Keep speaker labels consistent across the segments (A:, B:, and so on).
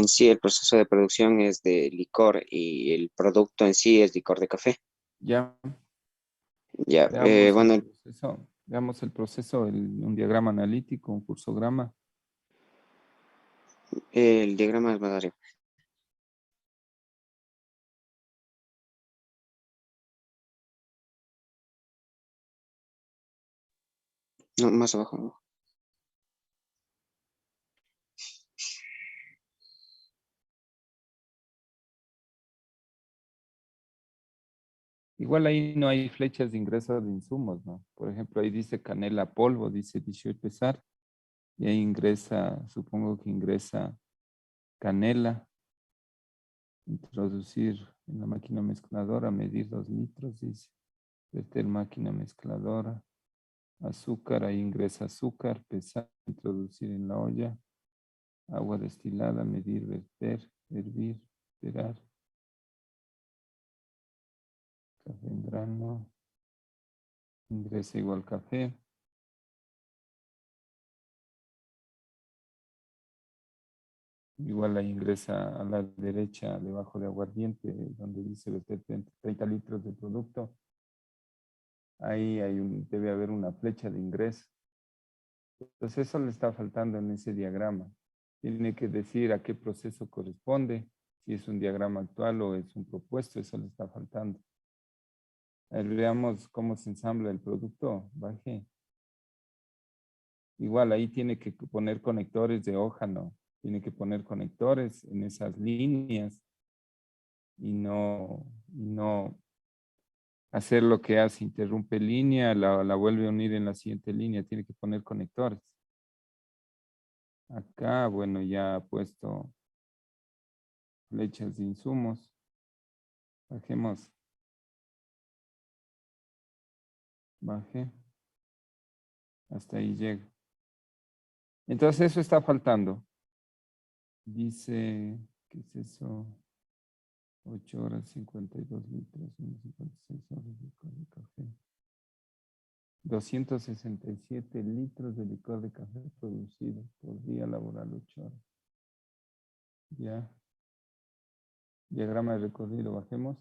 A: En sí, el proceso de producción es de licor y el producto en sí es licor de café.
B: Ya,
A: Ya,
B: veamos el
A: bueno,
B: proceso. Veamos el proceso, un diagrama analítico, un cursograma.
A: el diagrama es más arriba. No, más abajo, ¿no?
B: Igual ahí no hay flechas de ingreso de insumos, ¿no? Por ejemplo, ahí dice canela polvo, dice 18 pesar, y ahí ingresa, supongo que ingresa canela, introducir en la máquina mezcladora, medir 2 litros, dice, verter máquina mezcladora, azúcar, ahí ingresa azúcar, pesar, introducir en la olla, agua destilada, medir, verter, hervir, esperar, café en grano, ingresa igual café. Igual ahí ingresa a la derecha, debajo de aguardiente, donde dice verter 30 litros de producto. Ahí debe haber una flecha de ingreso. Entonces eso le está faltando en ese diagrama. Tiene que decir a qué proceso corresponde, si es un diagrama actual o es un propuesto, eso le está faltando. A ver, veamos cómo se ensambla el producto. Baje. Igual ahí tiene que poner conectores de hoja, ¿no? Tiene que poner conectores en esas líneas y no hacer lo que hace, interrumpe línea, la vuelve a unir en la siguiente línea, tiene que poner conectores. Acá, bueno, ya ha puesto flechas de insumos. Bajemos. Baje. Hasta ahí llega. Entonces eso está faltando. Dice, ¿qué es eso? 8 horas, 52 litros, 56 horas de café. 267 litros de licor de café producido por día laboral, 8 horas. Ya. Diagrama de recorrido, bajemos.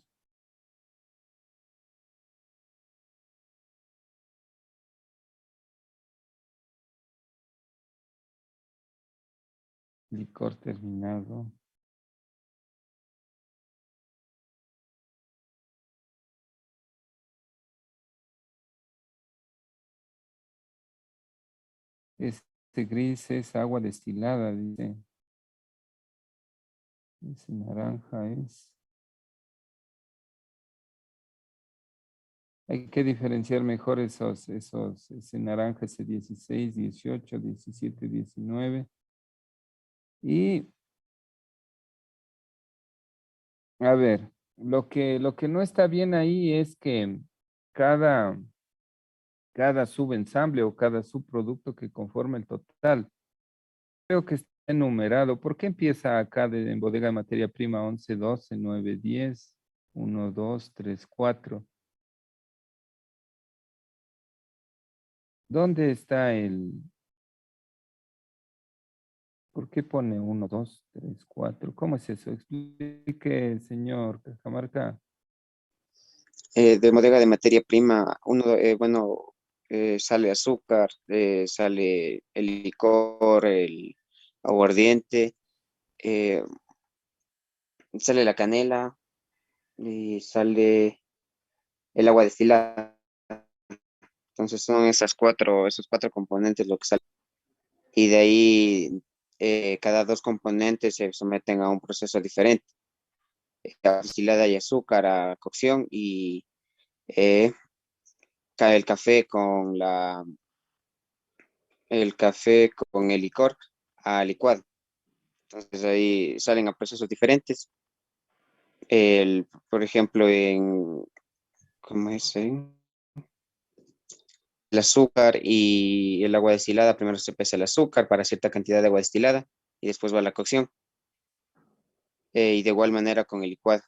B: Licor terminado. Este gris es agua destilada, dice. Ese naranja es. Hay que diferenciar mejor ese naranja, ese 16, 18, 17, 19. Y, a ver, lo que no está bien ahí es que cada, cada subensamble o cada subproducto que conforma el total, creo que está enumerado. ¿Por qué empieza acá en bodega de materia prima 11, 12, 9, 10, 1, 2, 3, 4? ¿Dónde está ¿Por qué pone 1, 2, 3, 4? ¿Cómo es eso? Explique, señor Cajamarca.
A: De bodega de materia prima, bueno, sale azúcar, sale el licor, el aguardiente, eh, sale la canela y sale el agua destilada. Entonces son esos cuatro componentes lo que sale. Y de ahí cada dos componentes se someten a un proceso diferente. Agua destilada y azúcar a cocción y eh, cae el café con el licor a licuado. Entonces ahí salen a procesos diferentes. Por ejemplo, ¿cómo es? El azúcar y el agua destilada, primero se pesa el azúcar para cierta cantidad de agua destilada y después va a la cocción. Y de igual manera con el licuado.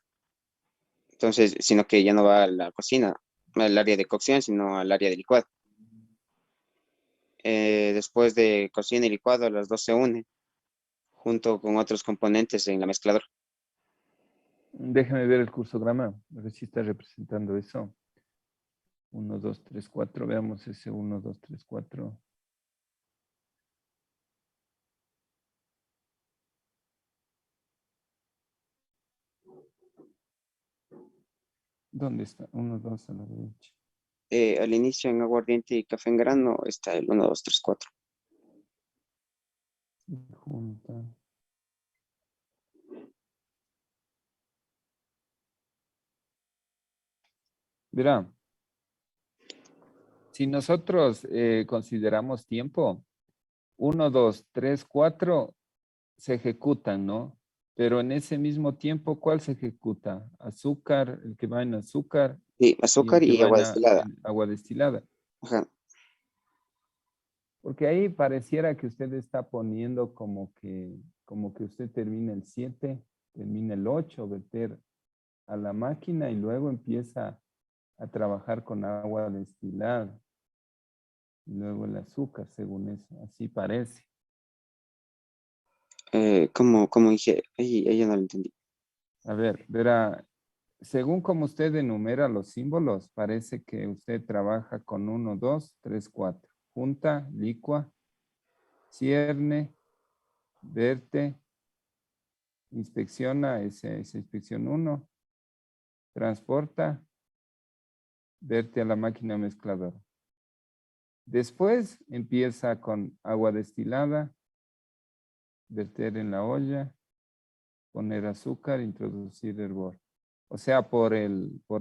A: Entonces, sino que ya no va a la cocina, al área de cocción, sino al área de licuado. Después de cocina y licuado, las dos se unen junto con otros componentes en la mezcladora.
B: Déjame ver el cursograma, a ver si está representando eso. 1, 2, 3, 4. Veamos ese 1, 2, 3, 4. ¿Dónde está? 1, 2 a la derecha.
A: Al inicio en aguardiente y café en grano está el 1, 2, 3, 4.
B: Junta. Verá, si nosotros consideramos tiempo, 1, 2, 3, 4 se ejecutan, ¿no? Pero en ese mismo tiempo, ¿cuál se ejecuta? Azúcar, el que va en azúcar
A: Sí,
B: y el
A: azúcar
B: que
A: y
B: va
A: agua destilada.
B: en agua destilada.
A: Ajá.
B: Porque ahí pareciera que usted está poniendo como que usted termina el 7, termina el 8, verter a la máquina y luego empieza a trabajar con agua destilada. Y luego el azúcar, según eso. Así parece.
A: ¿Cómo dije? Ahí ya no lo entendí.
B: A ver, verá, según como usted enumera los símbolos, parece que usted trabaja con 1, 2, 3, 4. Junta, licua, cierne, verte, inspecciona, esa inspección 1, transporta, verte a la máquina mezcladora. Después empieza con agua destilada, verter en la olla, poner azúcar, introducir hervor. O sea, por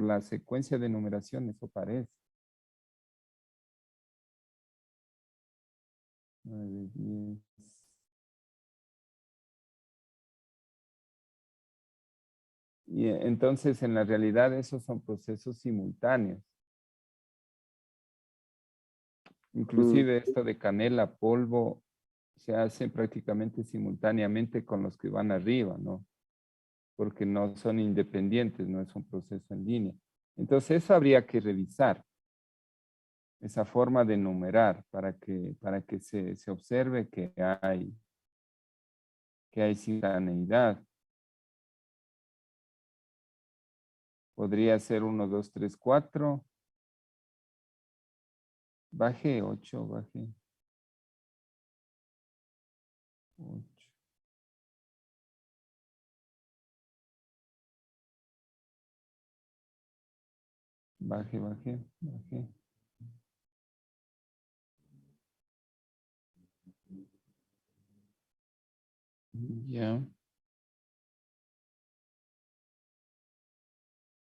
B: la secuencia de numeración, eso parece. 9, 10. Y entonces, en la realidad, esos son procesos simultáneos.
A: Mm,
B: Inclusive esto de canela, polvo, se hace prácticamente simultáneamente con los que van arriba, ¿no? Porque no son independientes, no es un proceso en línea. Entonces, eso habría que revisar, esa forma de numerar para que se observe que hay simultaneidad. Podría ser 1, 2, 3, 4. Baje 8, baje 8. Baje, baje, baje. Ya.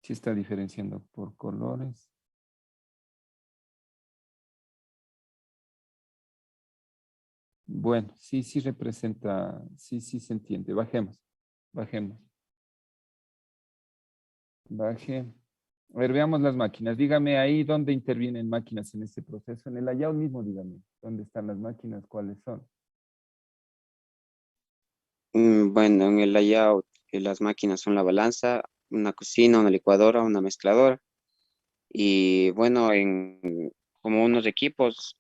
B: Sí está diferenciando por colores. Bueno, sí, sí representa, sí, sí se entiende. Bajemos, bajemos. Baje. A ver, veamos las máquinas. Dígame ahí dónde intervienen máquinas en este proceso. En el layout mismo, dígame. ¿Dónde están las máquinas? ¿Cuáles son?
A: Bueno, en el layout, las máquinas son la balanza, una cocina, una licuadora, una mezcladora. Y bueno, en como unos equipos,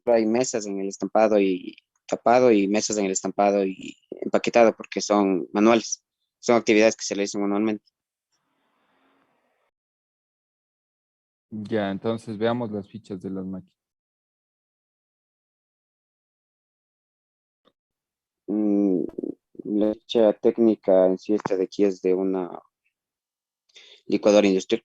A: hay mesas en el estampado y tapado y mesas en el estampado y empaquetado porque son manuales. Son actividades que se realizan manualmente.
B: Ya, entonces veamos las fichas de las máquinas.
A: Mm, la ficha técnica en sí esta de aquí es de una licuadora industrial.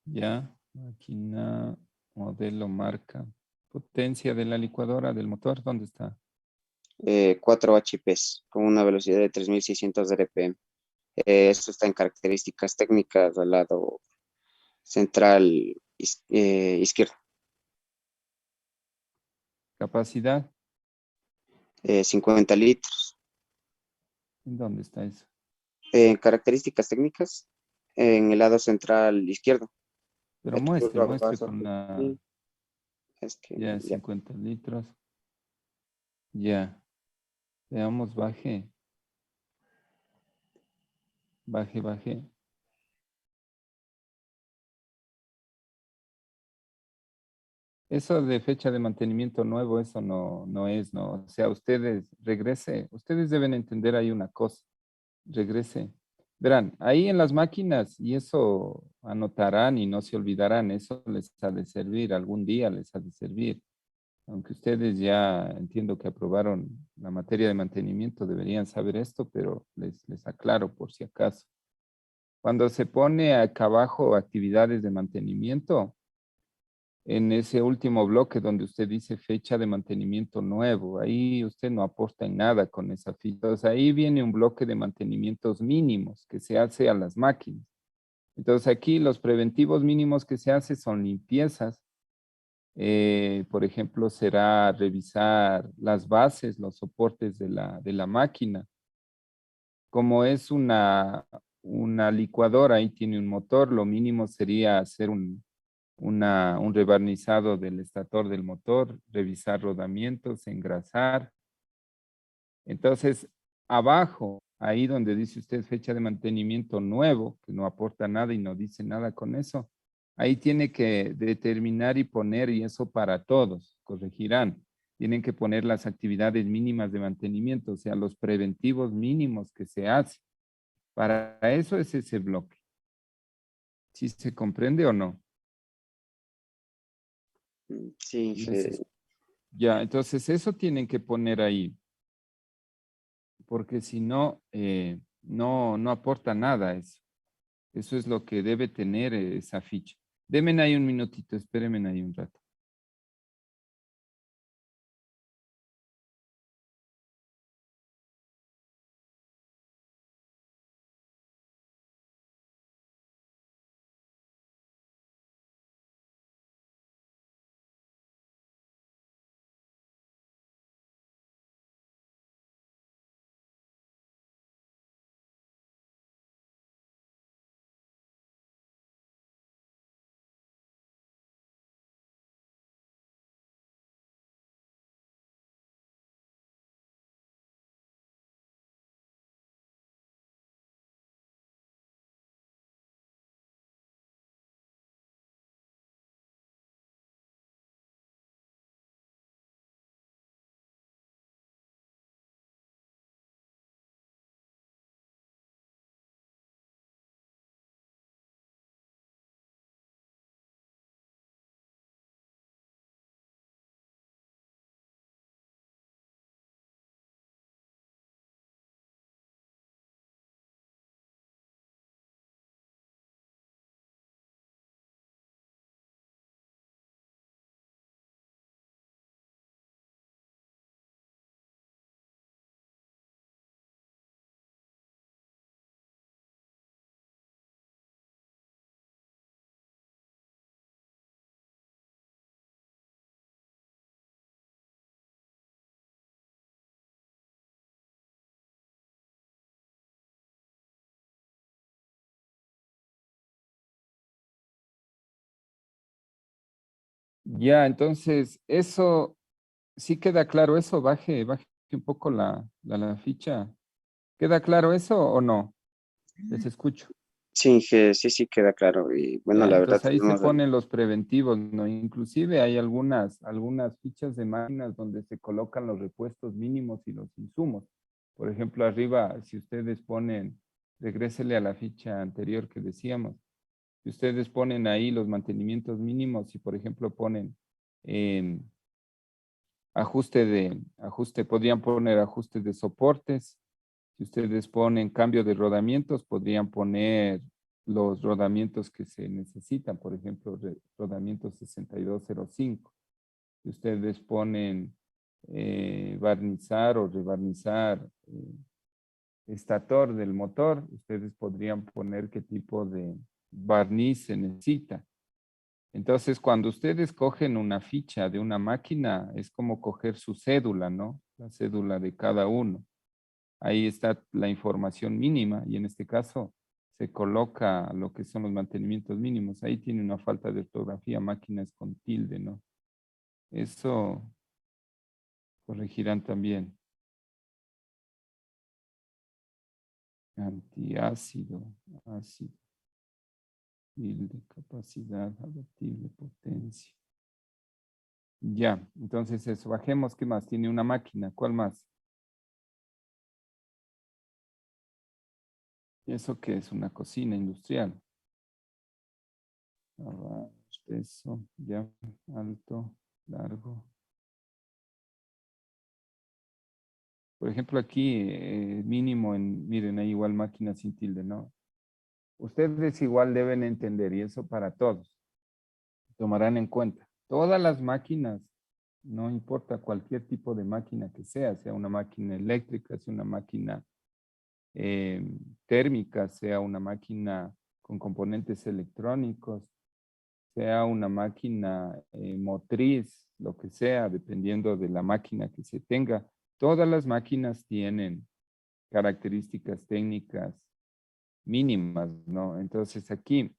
B: Ya, máquina, modelo, marca, potencia de la licuadora, del motor, ¿dónde está?
A: 4 HPs con una velocidad de 3600 RPM. Esto está en características técnicas al lado central izquierdo.
B: Capacidad,
A: 50 litros.
B: ¿en dónde está eso?
A: Características técnicas en el lado central izquierdo.
B: Pero
A: Aquí tú
B: muestre,
A: lo
B: muestre
A: vas a
B: con la,
A: sí, es que
B: ya,
A: ya.
B: 50 litros. Ya, veamos, baje, baje, baje. Eso de fecha de mantenimiento nuevo, eso no es, ¿no? O sea, ustedes regrese, ustedes deben entender ahí una cosa, regrese. Verán, ahí en las máquinas, y eso anotarán y no se olvidarán, eso les ha de servir, algún día les ha de servir. Aunque ustedes ya entiendo que aprobaron la materia de mantenimiento, deberían saber esto, pero les aclaro por si acaso. Cuando se pone acá abajo actividades de mantenimiento, en ese último bloque donde usted dice fecha de mantenimiento nuevo, ahí usted no aporta en nada con esa ficha. Entonces ahí viene un bloque de mantenimientos mínimos que se hace a las máquinas. Entonces aquí los preventivos mínimos que se hace son limpiezas. Por ejemplo, será revisar las bases, los soportes de la máquina. Como es una licuadora, ahí tiene un motor, lo mínimo sería hacer un rebarnizado del estator del motor, revisar rodamientos, engrasar. Entonces, abajo, ahí donde dice usted fecha de mantenimiento nuevo, que no aporta nada y no dice nada con eso, ahí tiene que determinar y poner, y eso para todos, corregirán. Tienen que poner las actividades mínimas de mantenimiento, o sea, los preventivos mínimos que se hacen. Para eso es ese bloque. ¿Sí se comprende o no?
A: Sí,
B: Ya, entonces eso tienen que poner ahí, porque si no, no aporta nada eso. Eso es lo que debe tener esa ficha. Denme ahí un minutito, espérenme ahí un rato. Ya, entonces, eso sí queda claro, eso, baje un poco la ficha. ¿Queda claro eso o no? Les escucho.
A: sí, que sí queda claro. Y bueno,
B: Ya,
A: la verdad
B: entonces ahí se
A: tenemos ahí.
B: ponen los preventivos, ¿no? Inclusive hay algunas fichas de máquinas donde se colocan los repuestos mínimos y los insumos. Por ejemplo, arriba, si ustedes ponen, regrésele a la ficha anterior que decíamos, si ustedes ponen ahí los mantenimientos mínimos y, por ejemplo, ponen em, ajuste, podrían poner ajustes de soportes. Si ustedes ponen cambio de rodamientos, podrían poner los rodamientos que se necesitan, por ejemplo, rodamiento 6205. Si ustedes ponen barnizar o rebarnizar estator del motor, ustedes podrían poner qué tipo de barniz se necesita. Entonces, cuando ustedes cogen una ficha de una máquina, es como coger su cédula, ¿no? La cédula de cada uno. Ahí está la información mínima y en este caso se coloca lo que son los mantenimientos mínimos. Ahí tiene una falta de ortografía, máquinas con tilde, ¿no? Eso corregirán también. Antiácido, ácido, tilde, capacidad, abatible, potencia. Ya, entonces eso, bajemos, ¿qué más? Tiene una máquina, ¿cuál más? ¿Eso qué es? Una cocina industrial. Abajo, peso, ya, alto, largo. Por ejemplo, aquí mínimo miren, hay igual máquina sin tilde, ¿no? Ustedes igual deben entender, y eso para todos, tomarán en cuenta. Todas las máquinas, no importa cualquier tipo de máquina que sea una máquina eléctrica, sea una máquina eh, térmica, sea una máquina con componentes electrónicos, sea una máquina motriz, lo que sea, dependiendo de la máquina que se tenga. Todas las máquinas tienen características técnicas mínimas, ¿no? Entonces aquí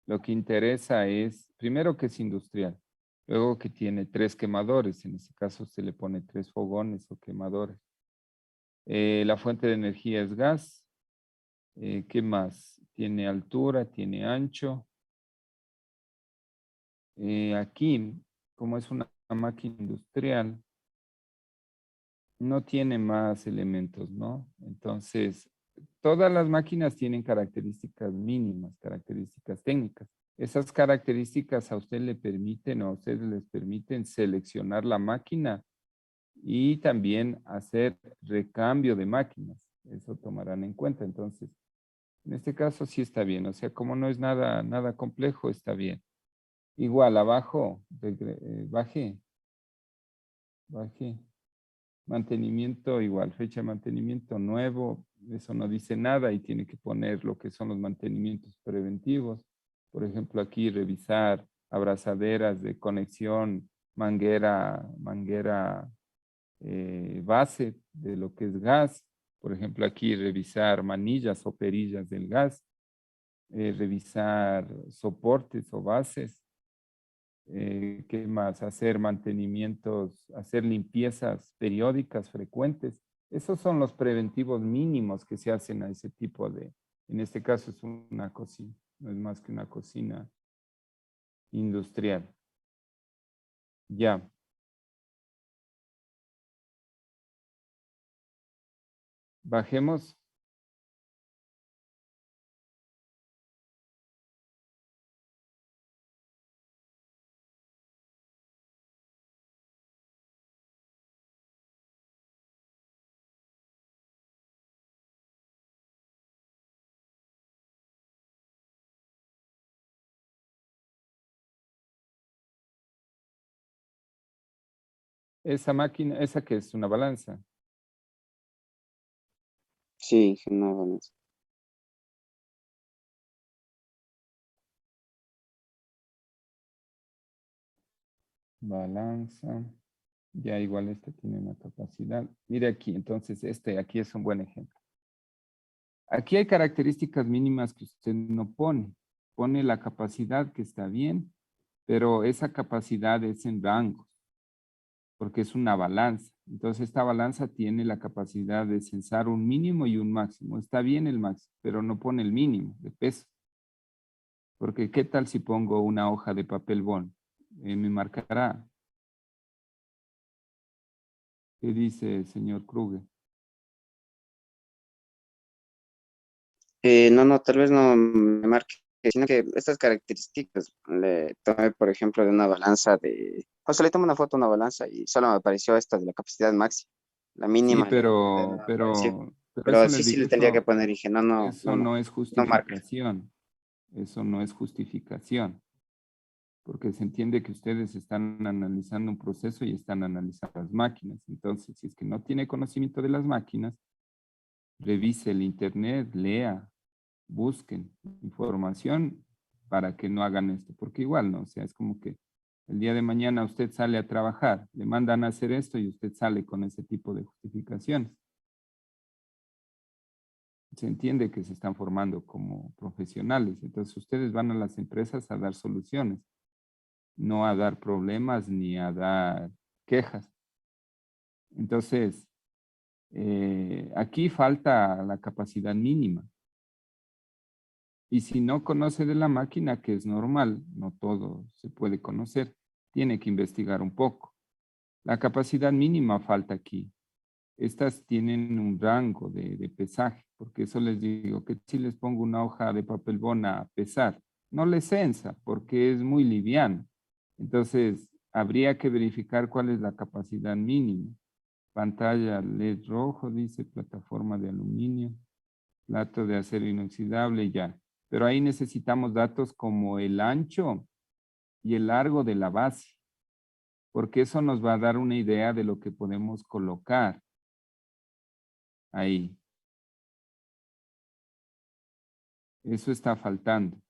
B: lo que interesa es, primero que es industrial, luego que tiene 3 quemadores, en este caso se le pone 3 fogones o quemadores. La fuente de energía es gas. ¿Qué más? Tiene altura, tiene ancho. Aquí, como es una máquina industrial, no tiene más elementos, ¿no? Entonces, todas las máquinas tienen características mínimas, características técnicas. Esas características a usted le permiten o a ustedes les permiten seleccionar la máquina y también hacer recambio de máquinas. Eso tomarán en cuenta. Entonces, en este caso sí está bien. O sea, como no es nada complejo, está bien. Igual, abajo, baje. Mantenimiento igual, fecha de mantenimiento nuevo, eso no dice nada y tiene que poner lo que son los mantenimientos preventivos. Por ejemplo, aquí revisar abrazaderas de conexión, manguera base de lo que es gas. Por ejemplo, aquí revisar manillas o perillas del gas, revisar soportes o bases. ¿Qué más? Hacer mantenimientos, hacer limpiezas periódicas, frecuentes. Esos son los preventivos mínimos que se hacen a ese tipo en este caso es una cocina, no es más que una cocina industrial. Ya. Bajemos. Esa máquina, esa que es una balanza.
A: Sí, no, bueno,
B: Balanza. Ya igual este tiene una capacidad. Mire aquí, entonces este aquí es un buen ejemplo. Aquí hay características mínimas que usted no pone. Pone la capacidad que está bien, pero esa capacidad es en rangos, porque es una balanza. Entonces esta balanza tiene la capacidad de censar un mínimo y un máximo. Está bien el máximo, pero no pone el mínimo de peso. Porque ¿qué tal si pongo una hoja de papel bond? Me marcará. ¿Qué dice señor Kruger?
A: no, tal vez no me marque, sino que estas características le tomé, por ejemplo, de una balanza o sea, le tomé una foto a una balanza y solo me apareció esta de la capacidad máxima, la
B: Sí,
A: mínima le me apareció,
B: pero
A: pero
B: eso
A: sí,
B: les
A: sí
B: digo,
A: le tendría que poner, y dije,
B: eso no es
A: no marca.
B: justificación. Eso no es justificación, porque se entiende que ustedes están analizando un proceso y están analizando las máquinas. Entonces, si es que no tiene conocimiento de las máquinas, revise el internet, lea, busquen información para que no hagan esto, porque igual, ¿no? O sea, es como que el día de mañana usted sale a trabajar, le mandan a hacer esto y usted sale con ese tipo de justificaciones. Se entiende que se están formando como profesionales, entonces ustedes van a las empresas a dar soluciones, no a dar problemas ni a dar quejas. Entonces, aquí falta la capacidad mínima. Y si no conoce de la máquina, que es normal, no todo se puede conocer, tiene que investigar un poco. La capacidad mínima falta aquí. Estas tienen un rango de pesaje, porque eso les digo que si les pongo una hoja de papel bond a pesar, no les censa porque es muy liviano. Entonces, habría que verificar cuál es la capacidad mínima. Pantalla LED rojo, dice, plataforma de aluminio, plato de acero inoxidable, ya. Pero ahí necesitamos datos como el ancho y el largo de la base, porque eso nos va a dar una idea de lo que podemos colocar ahí. Eso está faltando.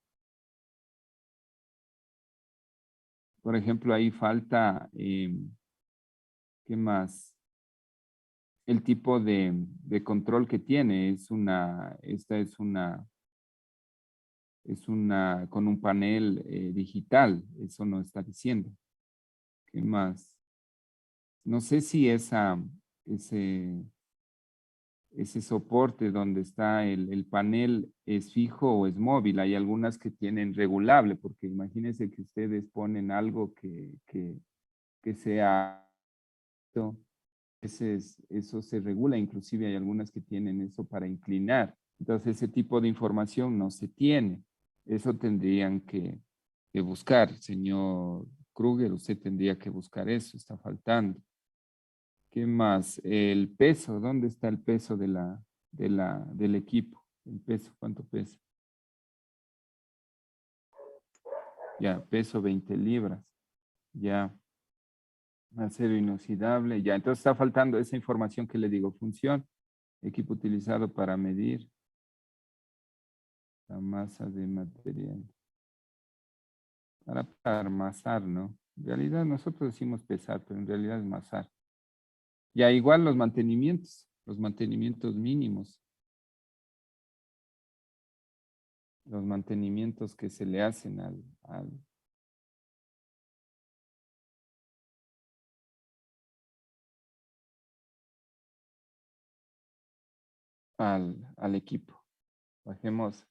B: Por ejemplo, ahí falta, ¿qué más? El tipo de control que tiene. Esta es una con un panel digital. Eso no está diciendo. ¿Qué más? No sé si ese soporte donde está el panel es fijo o es móvil. Hay algunas que tienen regulable, porque imagínense que ustedes ponen algo que sea, eso se regula, inclusive hay algunas que tienen eso para inclinar. Entonces ese tipo de información no se tiene. Eso tendrían que buscar, señor Kruger, usted tendría que buscar eso, está faltando. ¿Qué más? El peso, ¿dónde está el peso del equipo? El peso, ¿cuánto pesa? Ya, peso 20 libras. Ya, acero inoxidable. Ya, entonces está faltando esa información que le digo. Función, equipo utilizado para medir la masa de material. Para amasar, ¿no? En realidad nosotros decimos pesar, pero en realidad es masar. Ya, igual los mantenimientos mínimos. Los mantenimientos que se le hacen al equipo. Bajemos.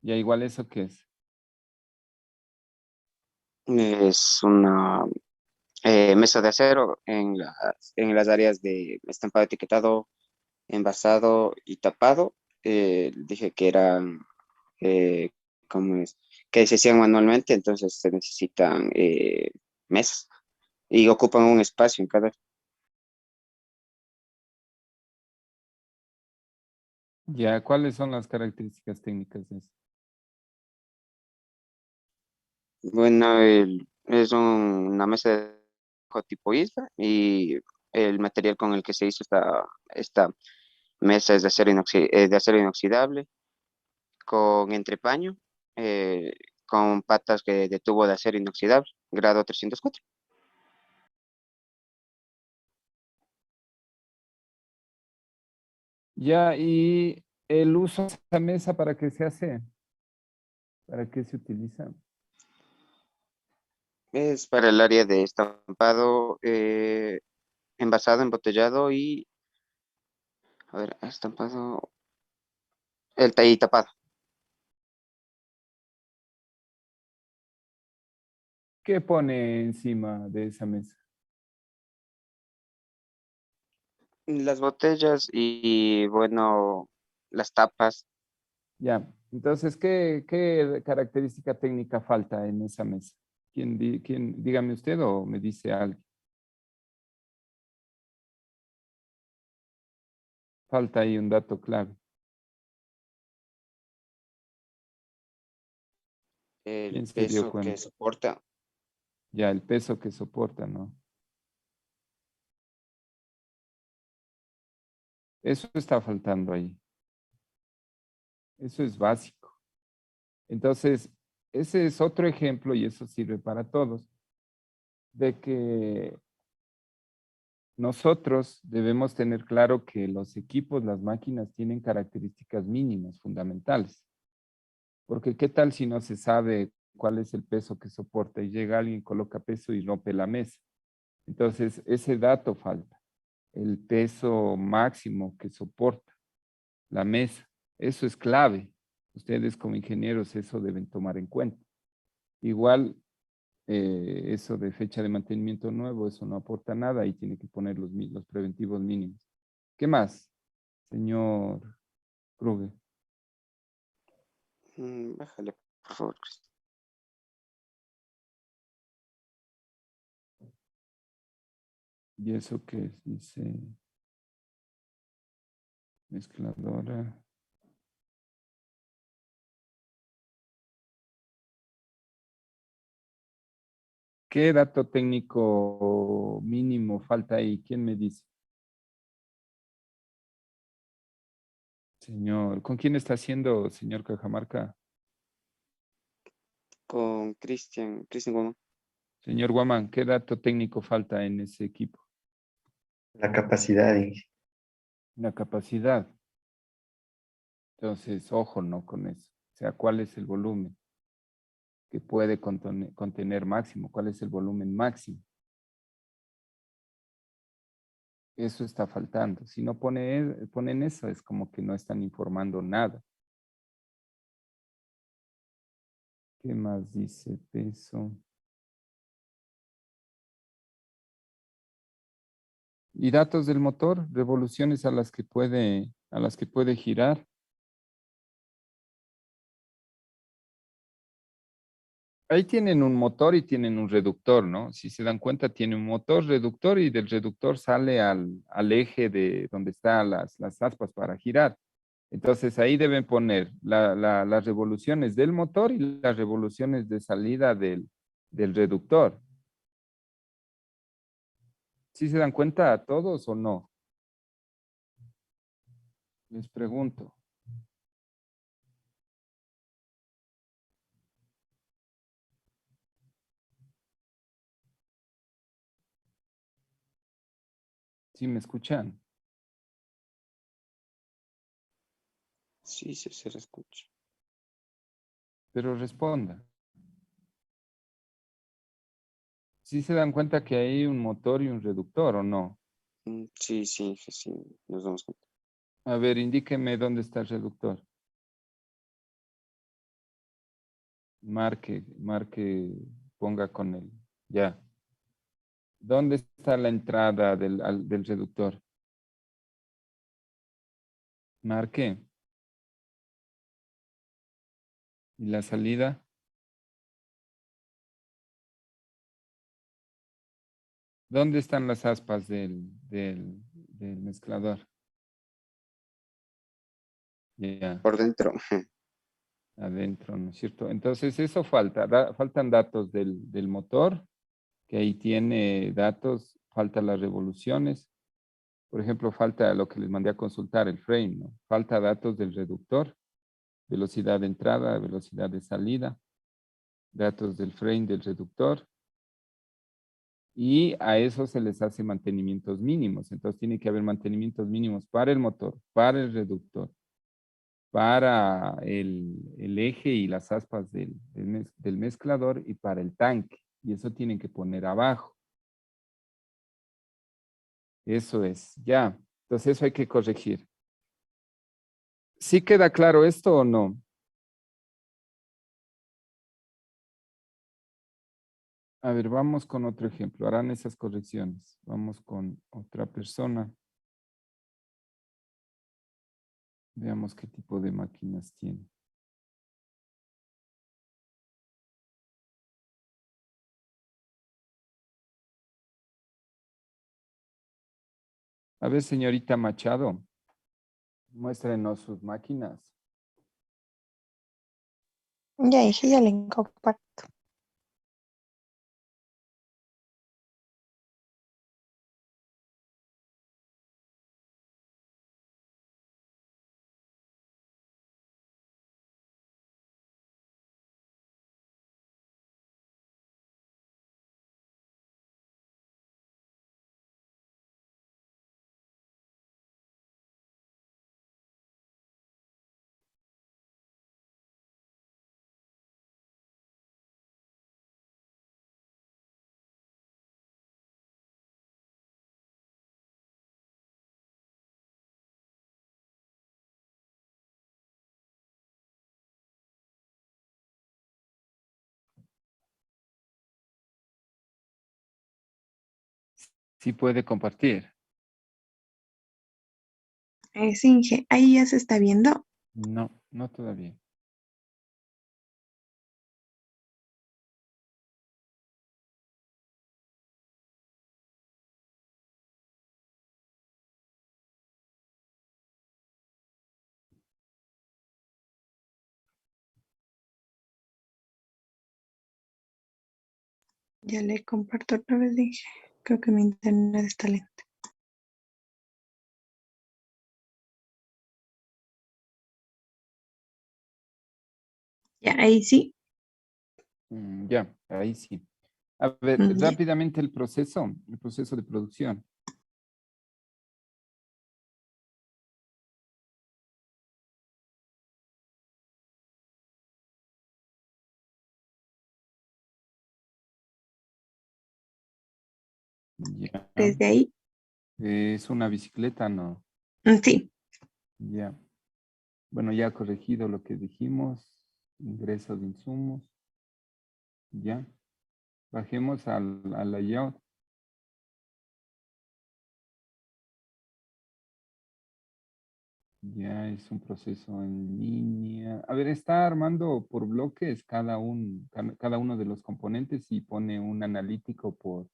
B: Ya, igual eso qué es.
A: Es una mesa de acero en las áreas de estampado, etiquetado, envasado y tapado. Dije que eran, eh, ¿cómo es? Que se hacían manualmente, entonces se necesitan mesas y ocupan un espacio en cada.
B: Ya, ¿cuáles son las características técnicas de eso?
A: Bueno, es una mesa de tipo isla y el material con el que se hizo esta mesa es de acero inoxidable con entrepaño, con patas de tubo de acero inoxidable, grado 304.
B: Ya, y el uso de esa mesa, ¿para qué se hace? ¿Para qué se utiliza?
A: Es para el área de estampado, envasado, embotellado y, a ver, estampado, y tapado.
B: ¿Qué pone encima de esa mesa?
A: Las botellas y, bueno, las tapas.
B: Ya, entonces, ¿qué característica técnica falta en esa mesa? Dígame usted o me dice alguien? Falta ahí un dato clave.
A: El
B: ¿Quién se dio
A: peso que
B: cuenta?
A: soporta.
B: Ya, el peso que soporta, ¿no? Eso está faltando ahí. Eso es básico. Entonces, ese es otro ejemplo y eso sirve para todos, de que nosotros debemos tener claro que los equipos, las máquinas tienen características mínimas, fundamentales. Porque ¿qué tal si no se sabe cuál es el peso que soporta y llega alguien, coloca peso y rompe la mesa? Entonces, ese dato falta, el peso máximo que soporta la mesa. Eso es clave. Ustedes como ingenieros eso deben tomar en cuenta. Igual, eso de fecha de mantenimiento nuevo, eso no aporta nada y tiene que poner los preventivos mínimos. ¿Qué más, señor Kruger?
A: Bájale, por favor, Cristian.
B: ¿Y eso qué es? Dice mezcladora. ¿Qué dato técnico mínimo falta ahí? ¿Quién me dice? Señor, ¿con quién está haciendo, señor Cajamarca?
A: Con Cristian Gómez.
B: Señor Guamán, ¿qué dato técnico falta en ese equipo?
C: La capacidad.
B: La capacidad. Entonces, ojo, ¿no? Con eso. O sea, ¿cuál es el volumen que puede contener máximo? ¿Cuál es el volumen máximo? Eso está faltando. Si no ponen eso, es como que no están informando nada. ¿Qué más dice peso? Y datos del motor, revoluciones a las que puede girar. Ahí tienen un motor y tienen un reductor, ¿no? Si se dan cuenta, tiene un motor reductor y del reductor sale al eje de donde están las aspas para girar. Entonces ahí deben poner las revoluciones del motor y las revoluciones de salida del reductor. ¿Sí se dan cuenta a todos o no? Les pregunto. ¿Sí me escuchan?
A: Sí, sí, se lo escucho.
B: Pero responda. ¿Sí se dan cuenta que hay un motor y un reductor o no?
A: Sí, sí, sí, sí, nos damos cuenta.
B: A ver, indíqueme dónde está el reductor. Marque, ponga con él. Ya. ¿Dónde está la entrada del reductor? Marque. ¿Y la salida? ¿Dónde están las aspas del mezclador? Ya,
A: Por dentro.
B: adentro, ¿no es cierto? Entonces eso falta. Faltan datos del motor, que ahí tiene datos, faltan las revoluciones. Por ejemplo, falta lo que les mandé a consultar, el frame, ¿no? Falta datos del reductor, velocidad de entrada, velocidad de salida, datos del frame del reductor, y a eso se les hace mantenimientos mínimos. Entonces tiene que haber mantenimientos mínimos para el motor, para el reductor, para el eje y las aspas del mezclador y para el tanque. Y eso tienen que poner abajo. Eso es, ya. Entonces eso hay que corregir. ¿Sí queda claro esto o no? A ver, vamos con otro ejemplo. Harán esas correcciones. Vamos con otra persona. Veamos qué tipo de máquinas tiene. A ver, señorita Machado, muéstrenos sus máquinas.
D: Ya dije, ya le comparto.
B: Sí puede compartir.
D: Sí, Inge, ahí ya se está viendo.
B: No, no todavía.
D: Ya le comparto otra vez, Inge. Creo que mi internet está lento. Ya, ahí sí.
B: Ya, ahí sí. A ver,
D: Ya.
B: rápidamente el proceso de producción. Ya.
D: Desde ahí.
B: Es una bicicleta, ¿no?
D: Sí.
B: Ya. Bueno, ya corregido lo que dijimos. Ingreso de insumos. Ya. Bajemos al layout. Ya es un proceso en línea. A ver, está armando por bloques cada uno de los componentes y pone un analítico por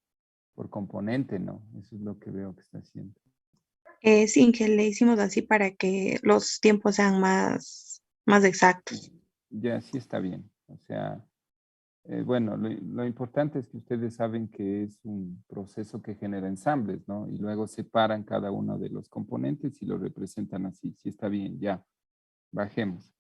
B: componente, ¿no? Eso es lo que veo que está haciendo.
D: Sí, Inge, le hicimos así para que los tiempos sean más exactos.
B: Ya, sí está bien. O sea, bueno, lo importante es que ustedes saben que es un proceso que genera ensambles, ¿no? Y luego separan cada uno de los componentes y lo representan así. Sí está bien, ya. Bajemos.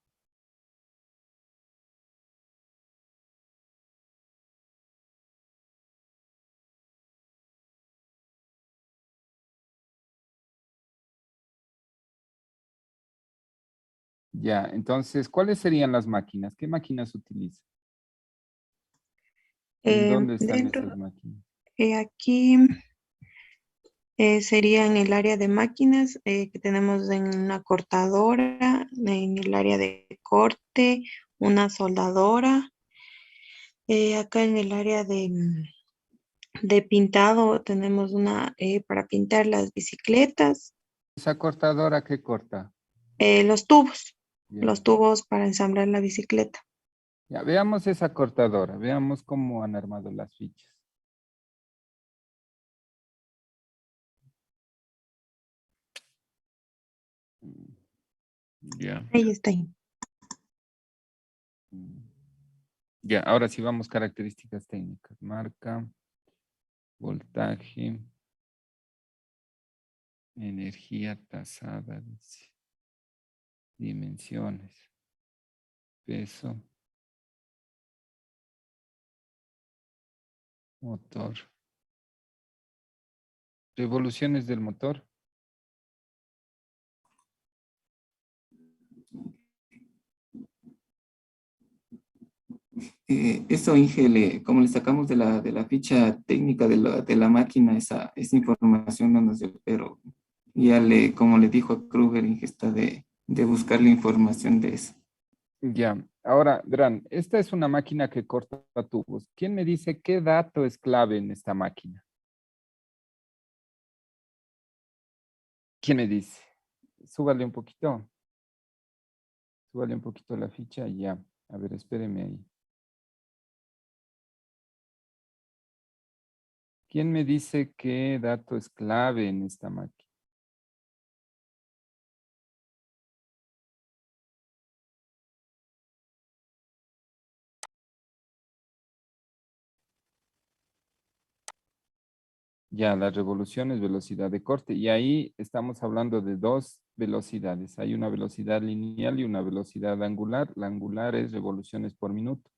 B: Ya, entonces, ¿cuáles serían las máquinas? ¿Qué máquinas utiliza? ¿En dónde están esas
D: Dentro,
B: máquinas?
D: aquí sería en el área de máquinas que tenemos en una cortadora, en el área de corte, una soldadora. Acá en el área de pintado tenemos una para pintar las bicicletas,
B: ¿Esa cortadora qué corta?
D: los tubos,
B: Ya.
D: los tubos para ensamblar la bicicleta.
B: Ya, veamos esa cortadora, veamos cómo han armado las fichas. Mm, Ya.
D: Ahí está. Ahí.
B: Mm, Ya, ahora sí vamos características técnicas. Marca, voltaje, energía tasada, dice, dimensiones, peso, motor, revoluciones del motor.
E: Eso, Inge, como le sacamos de la ficha técnica de la máquina, esa información no nos dio, pero como le dijo a Kruger, Inge, está de buscar la información de eso.
B: Ya, ahora verán, esta es una máquina que corta tubos. ¿Quién me dice qué dato es clave en esta máquina? ¿Quién me dice? Súbale un poquito. Súbale un poquito la ficha y ya. A ver, espéreme ahí. ¿Quién me dice qué dato es clave en esta máquina? Ya, la revolución es velocidad de corte. Y ahí estamos hablando de dos velocidades. Hay una velocidad lineal y una velocidad angular. La angular es revoluciones por minuto.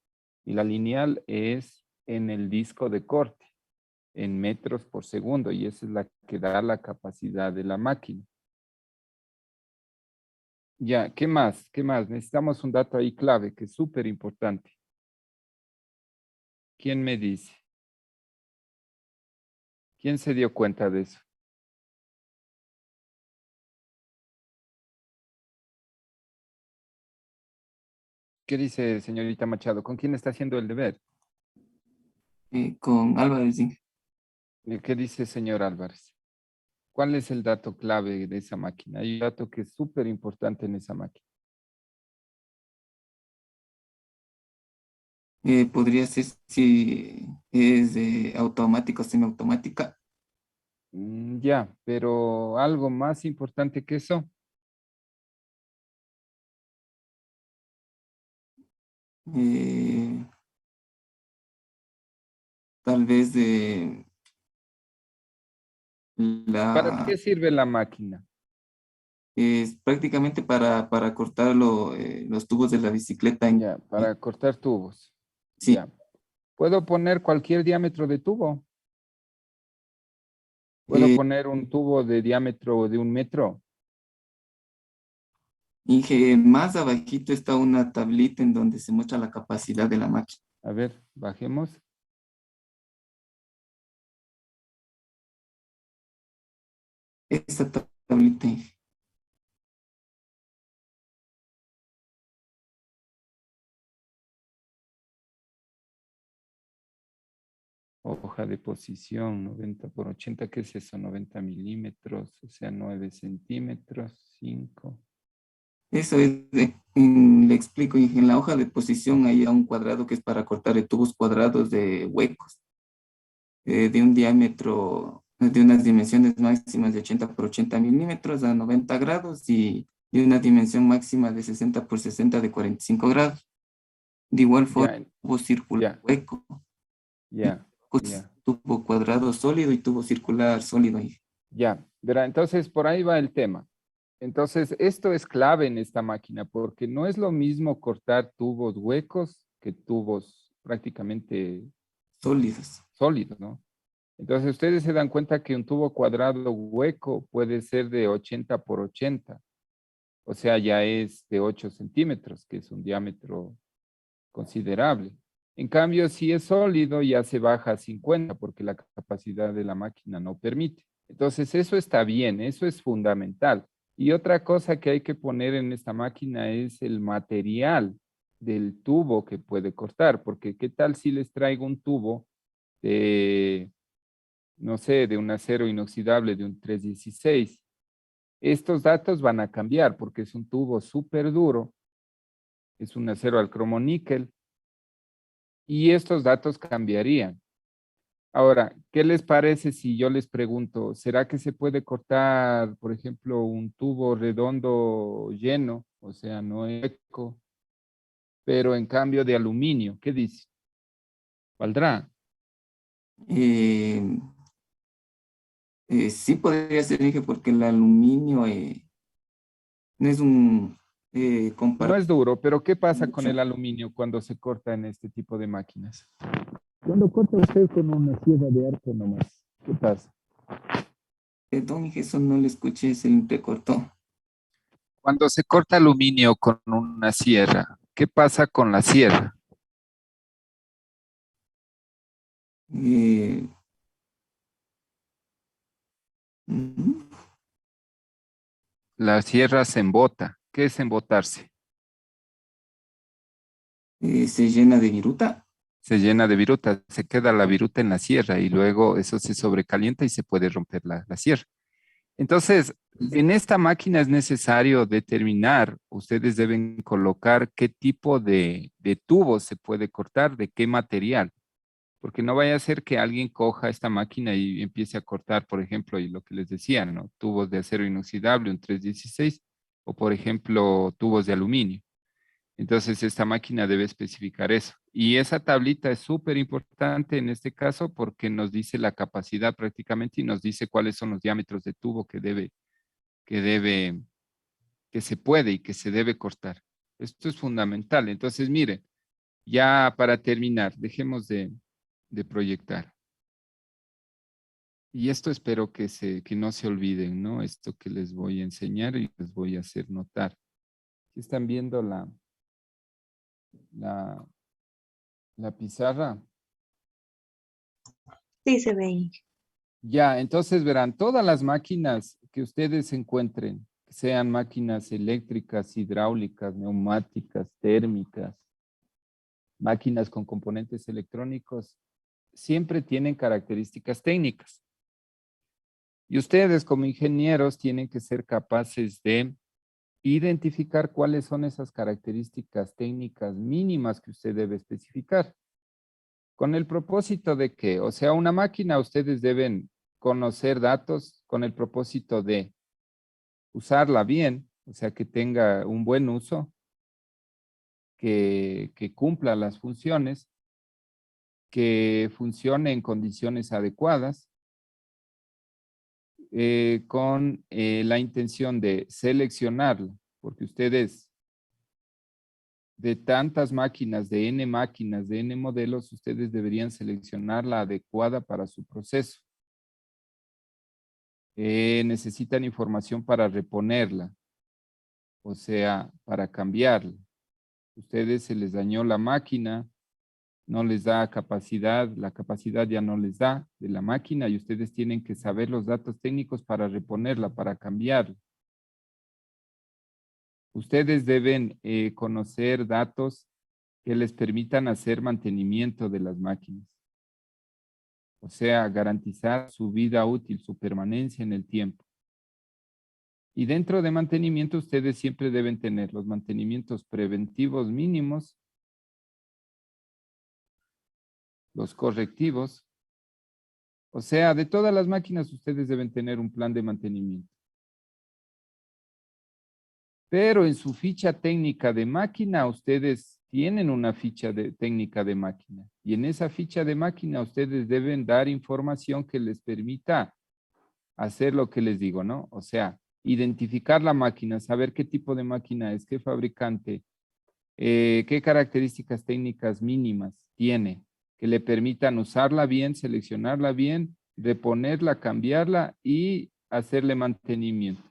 B: Y la lineal es en el disco de corte, en metros por segundo. Y esa es la que da la capacidad de la máquina. Ya, ¿qué más? ¿Qué más? Necesitamos un dato ahí clave que es súper importante. ¿Quién me dice? ¿Quién se dio cuenta de eso? ¿Qué dice señorita Machado? ¿Con quién está haciendo el deber?
E: Con Álvarez, Inge.
B: ¿Qué dice señor Álvarez? ¿Cuál es el dato clave de esa máquina? Hay un dato que es súper importante en esa máquina.
E: Podría ser si es automática o semiautomática.
B: Ya, pero algo más importante que eso.
E: Eh, Tal vez de
B: ¿Para
E: la...
B: qué sirve la máquina?
E: Es prácticamente para cortar los tubos de la bicicleta.
B: Ya, para cortar tubos.
E: Sí,
B: Ya. ¿Puedo poner cualquier diámetro de tubo? ¿Puedo
E: eh,
B: poner un tubo de diámetro de 1 metro?
E: y más abajito está una tablita en donde se muestra la capacidad de la máquina.
B: A ver, bajemos.
E: Esta tablita, Inge.
B: Hoja de posición, 90 por 80, ¿qué es eso? 90 milímetros, o sea, 9 centímetros, 5.
E: Eso es, le explico, Inge, en la hoja de posición hay un cuadrado que es para cortar de tubos cuadrados de huecos, de un diámetro, de unas dimensiones máximas de 80 por 80 milímetros a 90 grados y de una dimensión máxima de 60 por 60 de 45 grados. De igual forma,
B: Ya,
E: tubo circular
B: ya,
E: hueco,
B: ya,
E: pues,
B: ya,
E: tubo cuadrado sólido y tubo circular sólido, Inge.
B: ya. Verá, entonces por ahí va el tema. Entonces, esto es clave en esta máquina porque no es lo mismo cortar tubos huecos que tubos prácticamente
E: Sólidos.
B: sólidos, ¿no? Entonces, ustedes se dan cuenta que un tubo cuadrado hueco puede ser de 80 por 80, o sea, ya es de 8 centímetros, que es un diámetro considerable. En cambio, si es sólido, ya se baja a 50 porque la capacidad de la máquina no permite. Entonces, eso está bien, eso es fundamental. Y otra cosa que hay que poner en esta máquina es el material del tubo que puede cortar, porque ¿qué tal si les traigo un tubo de, no sé, de un acero inoxidable de un 316? Estos datos van a cambiar porque es un tubo súper duro, es un acero al cromoníquel, y estos datos cambiarían. Ahora, ¿qué les parece si yo les pregunto, ¿será que se puede cortar, por ejemplo, un tubo redondo lleno, o sea, no eco, pero en cambio de aluminio? ¿Qué dice? ¿Valdrá?
E: Eh, sí podría ser, dije, porque el aluminio no es un
B: No
E: comparado
B: es duro, pero ¿qué pasa con
E: mucho.
B: el aluminio cuando se corta en este tipo de máquinas? Cuando corta usted con una sierra de arco nomás, ¿qué pasa?
E: Don Inge, eso no le escuché, se le entrecortó.
B: Cuando se corta aluminio con una sierra, ¿qué pasa con la sierra?
E: Eh, ujú,
B: La sierra se embota. ¿Qué es embotarse?
E: Se llena de viruta.
B: Se llena de viruta, se queda la viruta en la sierra y luego eso se sobrecalienta y se puede romper la sierra. Entonces, en esta máquina es necesario determinar, ustedes deben colocar qué tipo de tubo se puede cortar, de qué material, porque no vaya a ser que alguien coja esta máquina y empiece a cortar, por ejemplo, y lo que les decía, ¿no? Tubos de acero inoxidable, un 316, o por ejemplo, tubos de aluminio. Entonces, esta máquina debe especificar eso. Y esa tablita es súper importante en este caso porque nos dice la capacidad prácticamente y nos dice cuáles son los diámetros de tubo que debe, que se puede y que se debe cortar. Esto es fundamental. Entonces, mire, ya para terminar, dejemos de proyectar. Y esto espero que no se olviden, ¿no? Esto que les voy a enseñar y les voy a hacer notar. ¿Sí están viendo la, la pizarra?
D: Sí, se ve.
B: Ya, entonces verán, todas las máquinas que ustedes encuentren, sean máquinas eléctricas, hidráulicas, neumáticas, térmicas, máquinas con componentes electrónicos, siempre tienen características técnicas. Y ustedes como ingenieros tienen que ser capaces de identificar cuáles son esas características técnicas mínimas que usted debe especificar. Con el propósito de que, o sea, una máquina, ustedes deben conocer datos con el propósito de usarla bien, o sea, que tenga un buen uso, que cumpla las funciones, que funcione en condiciones adecuadas, con la intención de seleccionarla, porque ustedes de tantas máquinas, de N modelos, ustedes deberían seleccionar la adecuada para su proceso. Necesitan información para reponerla, o sea, para cambiarla. Ustedes se les dañó la máquina, no les da capacidad, la capacidad ya no les da de la máquina y ustedes tienen que saber los datos técnicos para reponerla, para cambiarla. Ustedes deben conocer datos que les permitan hacer mantenimiento de las máquinas. O sea, garantizar su vida útil, su permanencia en el tiempo. Y dentro de mantenimiento, ustedes siempre deben tener los mantenimientos preventivos mínimos, los correctivos. O sea, de todas las máquinas, ustedes deben tener un plan de mantenimiento. Pero en su ficha técnica de máquina, ustedes tienen una ficha técnica de máquina. Y en esa ficha de máquina, ustedes deben dar información que les permita hacer lo que les digo, ¿no? O sea, identificar la máquina, saber qué tipo de máquina es, qué fabricante, qué características técnicas mínimas tiene, que le permitan usarla bien, seleccionarla bien, reponerla, cambiarla y hacerle mantenimiento.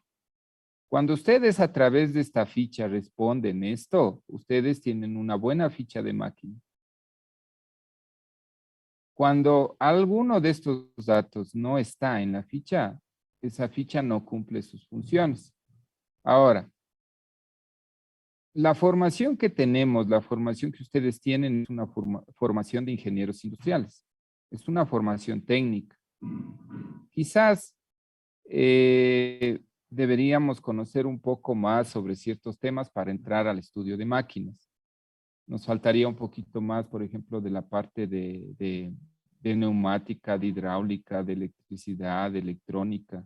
B: Cuando ustedes a través de esta ficha responden esto, ustedes tienen una buena ficha de máquina. Cuando alguno de estos datos no está en la ficha, esa ficha no cumple sus funciones. Ahora, la formación que tenemos, la formación que ustedes tienen es una formación de ingenieros industriales. Es una formación técnica. Quizás deberíamos conocer un poco más sobre ciertos temas para entrar al estudio de máquinas. Nos faltaría un poquito más, por ejemplo, de la parte de neumática, de hidráulica, de electricidad, de electrónica.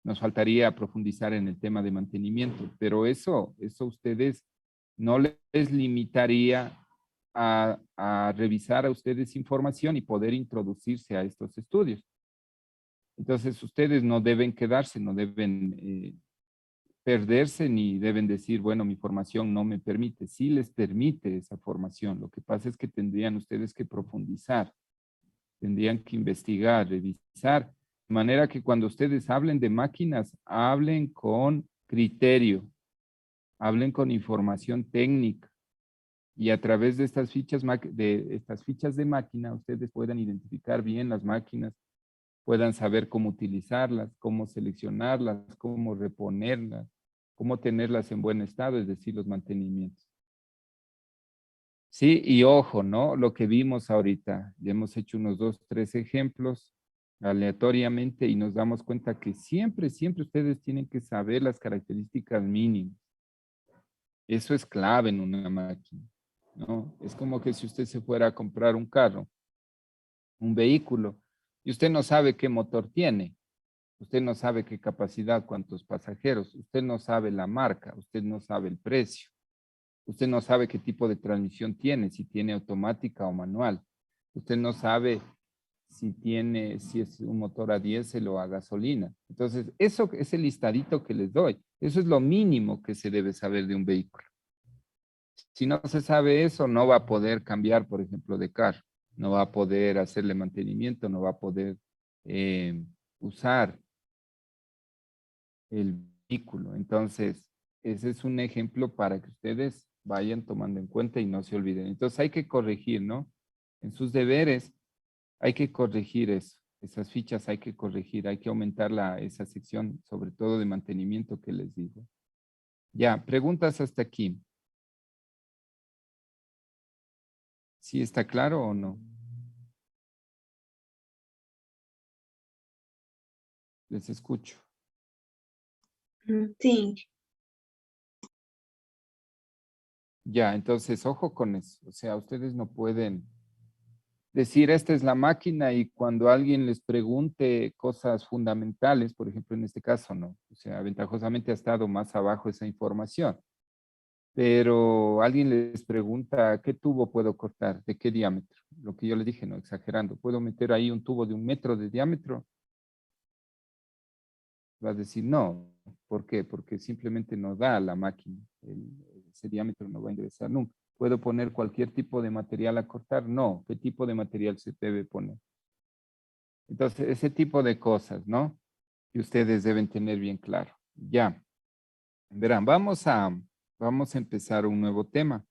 B: Nos faltaría profundizar en el tema de mantenimiento, pero eso ustedes no les limitaría a revisar a ustedes información y poder introducirse a estos estudios. Entonces, ustedes no deben quedarse, no deben perderse ni deben decir, bueno, mi formación no me permite. Sí les permite esa formación. Lo que pasa es que tendrían ustedes que profundizar, tendrían que investigar, revisar, de manera que cuando ustedes hablen de máquinas, hablen con criterio, hablen con información técnica y a través de estas fichas de máquina, ustedes puedan identificar bien las máquinas, puedan saber cómo utilizarlas, cómo seleccionarlas, cómo reponerlas, cómo tenerlas en buen estado, es decir, los mantenimientos. Sí, y ojo, ¿no? Lo que vimos ahorita, ya hemos hecho unos 2, 3 ejemplos aleatoriamente y nos damos cuenta que siempre ustedes tienen que saber las características mínimas. Eso es clave en una máquina, ¿no? Es como que si usted se fuera a comprar un carro, un vehículo, y usted no sabe qué motor tiene, usted no sabe qué capacidad, cuántos pasajeros, usted no sabe la marca, usted no sabe el precio, usted no sabe qué tipo de transmisión tiene, si tiene automática o manual, usted no sabe si es un motor a diésel o a gasolina. Entonces, eso es el listadito que les doy. Eso es lo mínimo que se debe saber de un vehículo. Si no se sabe eso, no va a poder cambiar, por ejemplo, de carro. No va a poder hacerle mantenimiento, no va a poder usar el vehículo. Entonces, ese es un ejemplo para que ustedes vayan tomando en cuenta y no se olviden. Entonces, hay que corregir, ¿no? En sus deberes hay que corregir eso. Esas fichas hay que corregir, hay que aumentar esa sección, sobre todo de mantenimiento que les digo. Ya, preguntas hasta aquí. ¿Sí está claro o no? Les escucho.
D: Sí,
B: Ya, entonces, ojo con eso. O sea, ustedes no pueden decir, esta es la máquina y cuando alguien les pregunte cosas fundamentales, por ejemplo, en este caso, no. O sea, ventajosamente ha estado más abajo esa información. Pero alguien les pregunta, ¿qué tubo puedo cortar? ¿De qué diámetro? Lo que yo les dije, no, exagerando. ¿Puedo meter ahí un tubo de 1 metro de diámetro? Va a decir, no. ¿Por qué? Porque simplemente no da la máquina. Ese diámetro no va a ingresar nunca. ¿Puedo poner cualquier tipo de material a cortar? No. ¿Qué tipo de material se debe poner? Entonces, ese tipo de cosas, ¿no? Que ustedes deben tener bien claro. Ya. Verán, vamos a empezar un nuevo tema.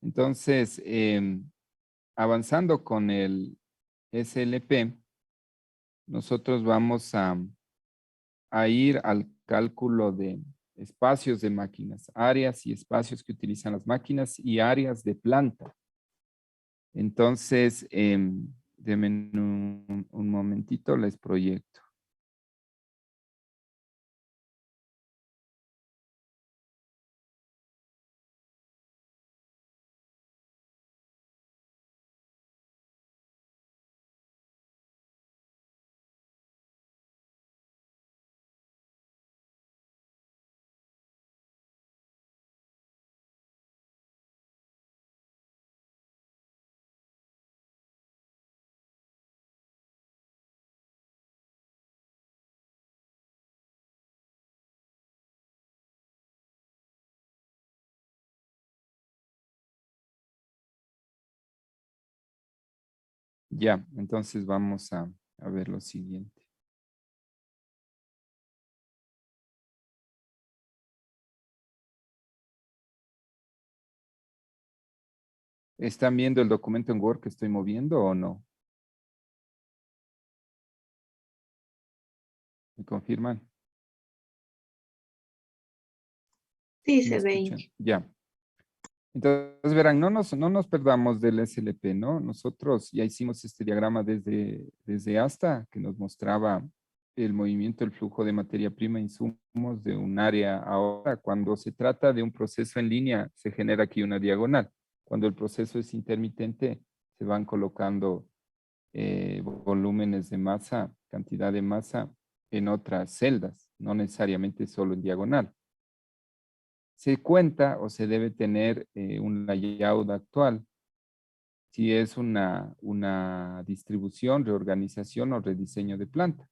B: Entonces, avanzando con el SLP, nosotros vamos a ir al cálculo de espacios de máquinas, áreas y espacios que utilizan las máquinas y áreas de planta. Entonces, denme un momentito, les proyecto. Ya, entonces vamos a ver lo siguiente. ¿Están viendo el documento en Word que estoy moviendo o no? ¿Me confirman?
D: sí
B: ¿Me
D: se ve.
B: escuchan? Ya. Entonces, verán, no nos perdamos del SLP, ¿no? Nosotros ya hicimos este diagrama desde hasta que nos mostraba el movimiento, el flujo de materia prima, insumos de un área a otra. Cuando se trata de un proceso en línea, se genera aquí una diagonal. Cuando el proceso es intermitente, se van colocando volúmenes de masa, cantidad de masa en otras celdas, no necesariamente solo en diagonal. Se cuenta o se debe tener un layout actual si es una distribución, reorganización o rediseño de planta.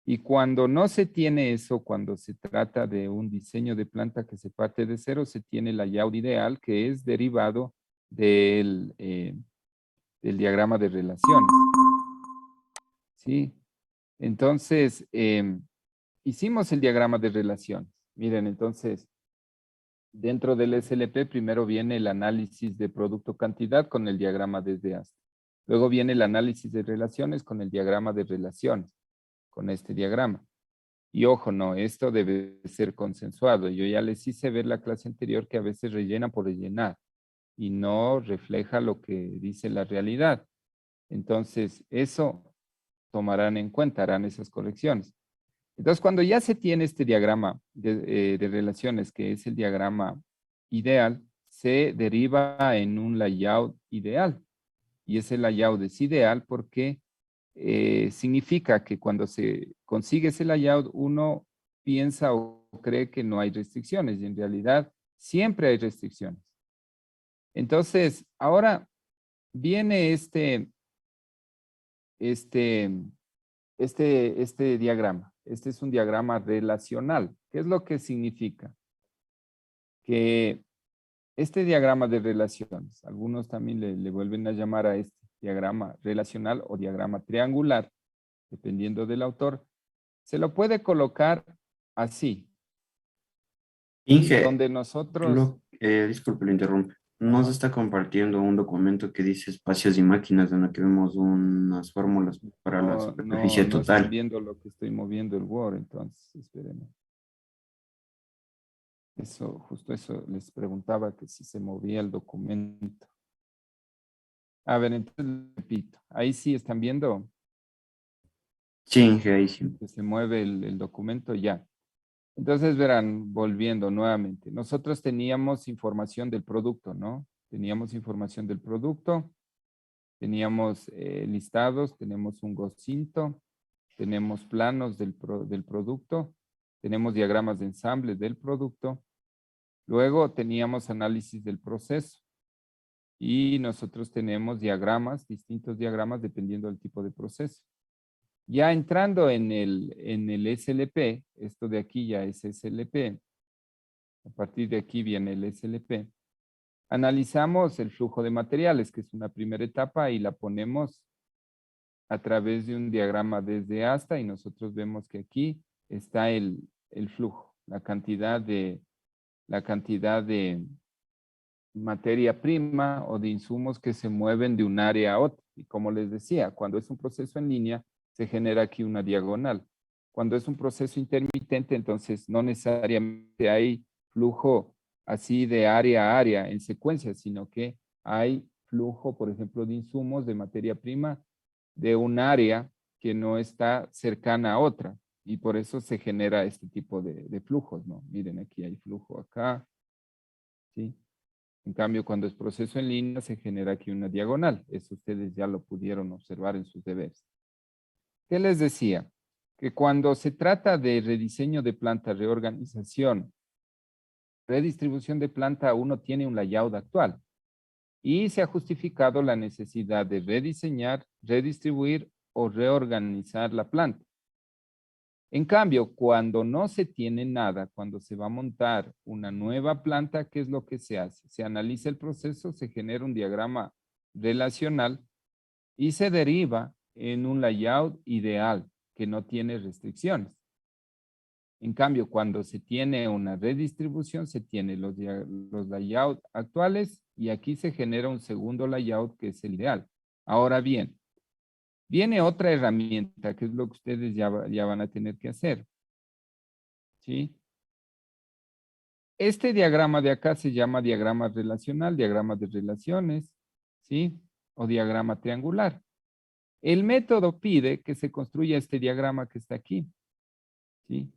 B: Y cuando no se tiene eso, cuando se trata de un diseño de planta que se parte de cero, se tiene el layout ideal que es derivado del diagrama de relaciones. ¿Sí? Entonces, hicimos el diagrama de relaciones. Miren, entonces, dentro del SLP primero viene el análisis de producto-cantidad con el diagrama desde hasta. Luego viene el análisis de relaciones con el diagrama de relaciones, con este diagrama. Y ojo, no, esto debe ser consensuado. Yo ya les hice ver la clase anterior que a veces rellena por rellenar y no refleja lo que dice la realidad. Entonces, eso tomarán en cuenta, harán esas correcciones. Entonces, cuando ya se tiene este diagrama de relaciones, que es el diagrama ideal, se deriva en un layout ideal. Y ese layout es ideal porque significa que cuando se consigue ese layout, uno piensa o cree que no hay restricciones y en realidad siempre hay restricciones. Entonces, ahora viene este diagrama. Este es un diagrama relacional. ¿Qué es lo que significa? Que este diagrama de relaciones, algunos también le vuelven a llamar a este diagrama relacional o diagrama triangular, dependiendo del autor, se lo puede colocar así,
C: Inge,
B: donde nosotros,
C: disculpe, lo interrumpe. Nos
B: ajá,
C: está compartiendo un documento que dice espacios y máquinas, en la que vemos unas fórmulas para la superficie
B: no están
C: total.
B: viendo lo que estoy moviendo el Word, entonces, espérenme. Eso, justo eso les preguntaba que si se movía el documento. A ver, entonces repito, ahí sí están viendo.
C: Sí, ahí sí.
B: Que se mueve el documento ya. Entonces verán, volviendo nuevamente, nosotros teníamos información del producto, ¿no? Teníamos información del producto, teníamos listados, tenemos un GOCINTO, tenemos planos del producto, tenemos diagramas de ensamble del producto, luego teníamos análisis del proceso y nosotros tenemos diagramas, distintos diagramas dependiendo del tipo de proceso. Ya entrando en el SLP, esto de aquí ya es SLP, a partir de aquí viene el SLP, analizamos el flujo de materiales, que es una primera etapa, y la ponemos a través de un diagrama desde hasta, y nosotros vemos que aquí está el flujo, la cantidad de materia prima o de insumos que se mueven de un área a otra. Y como les decía, cuando es un proceso en línea, se genera aquí una diagonal. Cuando es un proceso intermitente, entonces no necesariamente hay flujo así de área a área en secuencia, sino que hay flujo, por ejemplo, de insumos, de materia prima, de un área que no está cercana a otra. Y por eso se genera este tipo de flujos, ¿no? Miren, aquí hay flujo acá, ¿sí? En cambio, cuando es proceso en línea, se genera aquí una diagonal. Eso ustedes ya lo pudieron observar en sus deberes. ¿Qué les decía? Que cuando se trata de rediseño de planta, reorganización, redistribución de planta, uno tiene un layout actual. Y se ha justificado la necesidad de rediseñar, redistribuir o reorganizar la planta. En cambio, cuando no se tiene nada, cuando se va a montar una nueva planta, ¿qué es lo que se hace? Se analiza el proceso, se genera un diagrama relacional y se deriva en un layout ideal que no tiene restricciones. En cambio, cuando se tiene una redistribución, se tiene los layouts actuales y aquí se genera un segundo layout que es el ideal. Ahora bien, viene otra herramienta que es lo que ustedes ya van a tener que hacer. ¿Sí? Este diagrama de acá se llama diagrama relacional, diagrama de relaciones, ¿sí? O diagrama triangular. El método pide que se construya este diagrama que está aquí, ¿sí?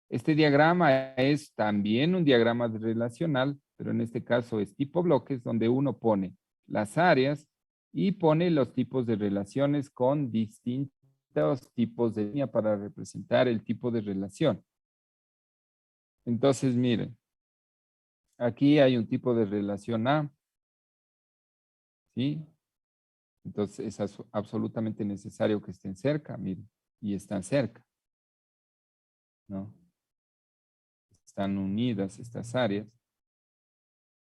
B: Este diagrama es también un diagrama relacional, pero en este caso es tipo bloques, donde uno pone las áreas y pone los tipos de relaciones con distintos tipos de línea para representar el tipo de relación. Entonces, miren, aquí hay un tipo de relación A, ¿sí? Entonces es absolutamente necesario que estén cerca, miren, y están cerca, ¿no? Están unidas estas áreas.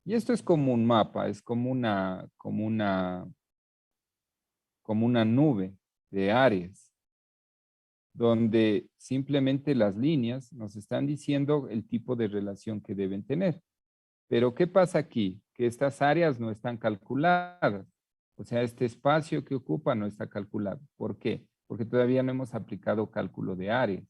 B: Y esto es como un mapa, es como una nube de áreas, donde simplemente las líneas nos están diciendo el tipo de relación que deben tener. Pero ¿qué pasa aquí? Que estas áreas no están calculadas. O sea, este espacio que ocupa no está calculado. ¿Por qué? Porque todavía no hemos aplicado cálculo de áreas.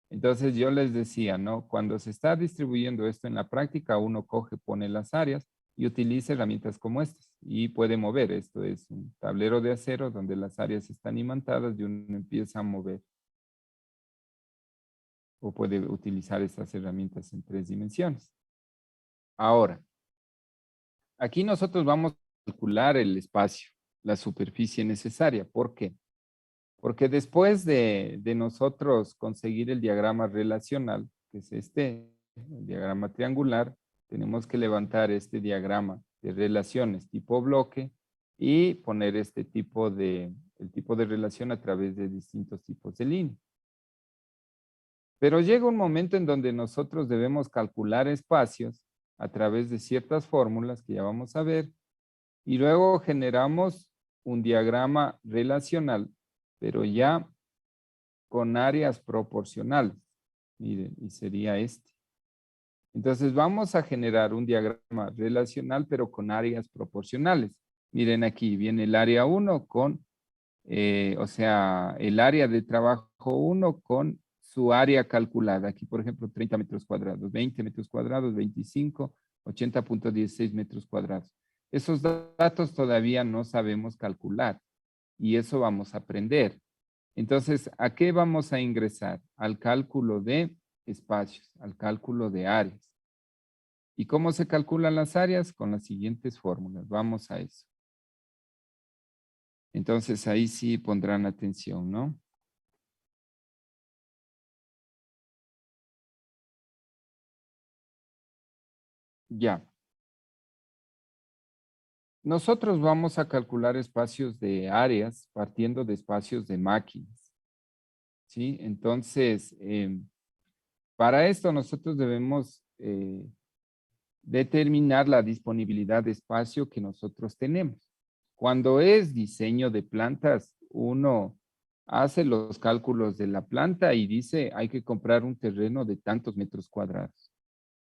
B: Entonces yo les decía, ¿no? Cuando se está distribuyendo esto en la práctica, uno coge, pone las áreas y utiliza herramientas como estas y puede mover. Esto es un tablero de acero donde las áreas están imantadas y uno empieza a mover. O puede utilizar estas herramientas en 3 dimensiones. Ahora, aquí nosotros vamos a calcular el espacio, la superficie necesaria. ¿Por qué? Porque después de nosotros conseguir el diagrama relacional, que es el diagrama triangular, tenemos que levantar este diagrama de relaciones tipo bloque y poner el tipo de relación a través de distintos tipos de línea. Pero llega un momento en donde nosotros debemos calcular espacios a través de ciertas fórmulas que ya vamos a ver, y luego generamos un diagrama relacional, pero ya con áreas proporcionales. Miren, y sería este. Entonces vamos a generar un diagrama relacional, pero con áreas proporcionales. Miren aquí, viene el área 1 con, o sea, el área de trabajo 1 con su área calculada. Aquí, por ejemplo, 30 metros cuadrados, 20 metros cuadrados, 25, 80.16 metros cuadrados. Esos datos todavía no sabemos calcular y eso vamos a aprender. Entonces, ¿a qué vamos a ingresar? Al cálculo de espacios, al cálculo de áreas. ¿Y cómo se calculan las áreas? Con las siguientes fórmulas. Vamos a eso. Entonces, ahí sí pondrán atención, ¿no? Ya. Nosotros vamos a calcular espacios de áreas partiendo de espacios de máquinas. ¿Sí? Entonces, para esto nosotros debemos determinar la disponibilidad de espacio que nosotros tenemos. Cuando es diseño de plantas, uno hace los cálculos de la planta y dice hay que comprar un terreno de tantos metros cuadrados.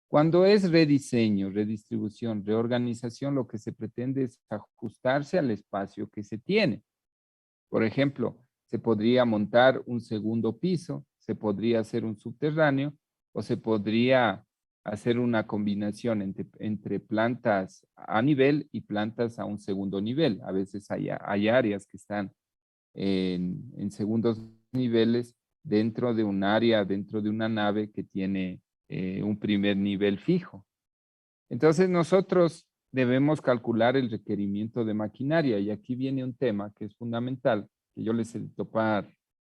B: Cuando es rediseño, redistribución, reorganización, lo que se pretende es ajustarse al espacio que se tiene. Por ejemplo, se podría montar un segundo piso, se podría hacer un subterráneo o se podría hacer una combinación entre plantas a nivel y plantas a un segundo nivel. A veces hay áreas que están en segundos niveles dentro de un área, dentro de una nave que tiene un primer nivel fijo. Entonces nosotros debemos calcular el requerimiento de maquinaria y aquí viene un tema que es fundamental, que yo les he de topar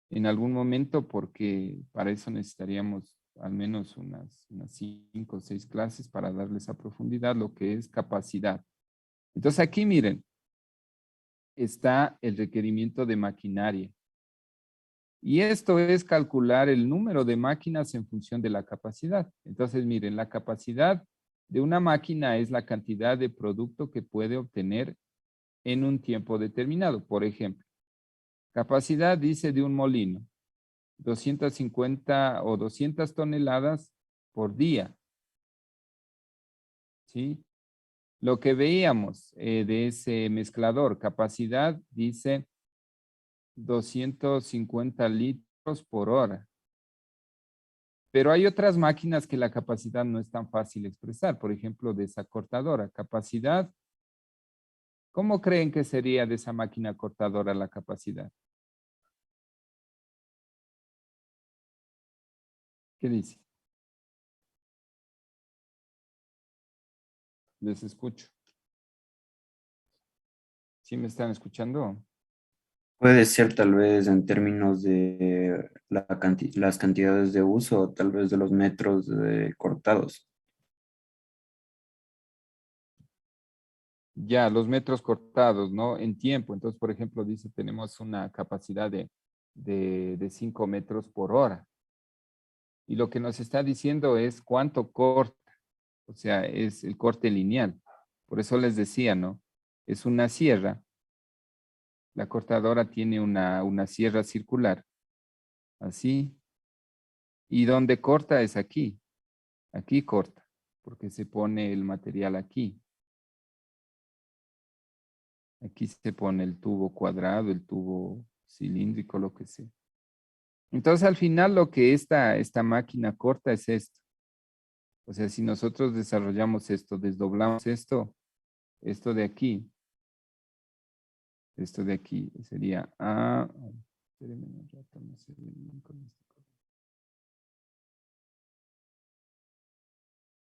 B: en algún momento porque para eso necesitaríamos al menos unas 5 o 6 clases para darles a profundidad lo que es capacidad. Entonces aquí miren, está el requerimiento de maquinaria. Y esto es calcular el número de máquinas en función de la capacidad. Entonces miren, la capacidad de una máquina es la cantidad de producto que puede obtener en un tiempo determinado. Por ejemplo, capacidad dice de un molino, 250 o 200 toneladas por día. ¿Sí? Lo que veíamos de ese mezclador, capacidad dice 250 litros por hora. Pero hay otras máquinas que la capacidad no es tan fácil expresar. Por ejemplo, de esa cortadora. Capacidad. ¿Cómo creen que sería de esa máquina cortadora la capacidad? ¿Qué dice? Les escucho. ¿Sí me están escuchando?
C: Puede ser tal vez en términos de las cantidades de uso, tal vez de los metros cortados.
B: Ya, los metros cortados, ¿no? En tiempo. Entonces, por ejemplo, dice, tenemos una capacidad de 5 metros por hora. Y lo que nos está diciendo es cuánto corta. O sea, es el corte lineal. Por eso les decía, ¿no? Es una sierra. La cortadora tiene una sierra circular. Así. Y donde corta es aquí. Aquí corta. Porque se pone el material aquí. Aquí se pone el tubo cuadrado, el tubo cilíndrico, lo que sea. Entonces, al final, lo que esta máquina corta es esto. O sea, si nosotros desarrollamos esto, desdoblamos esto esto de aquí sería A. Espérenme un rato, no se ve bien con esto.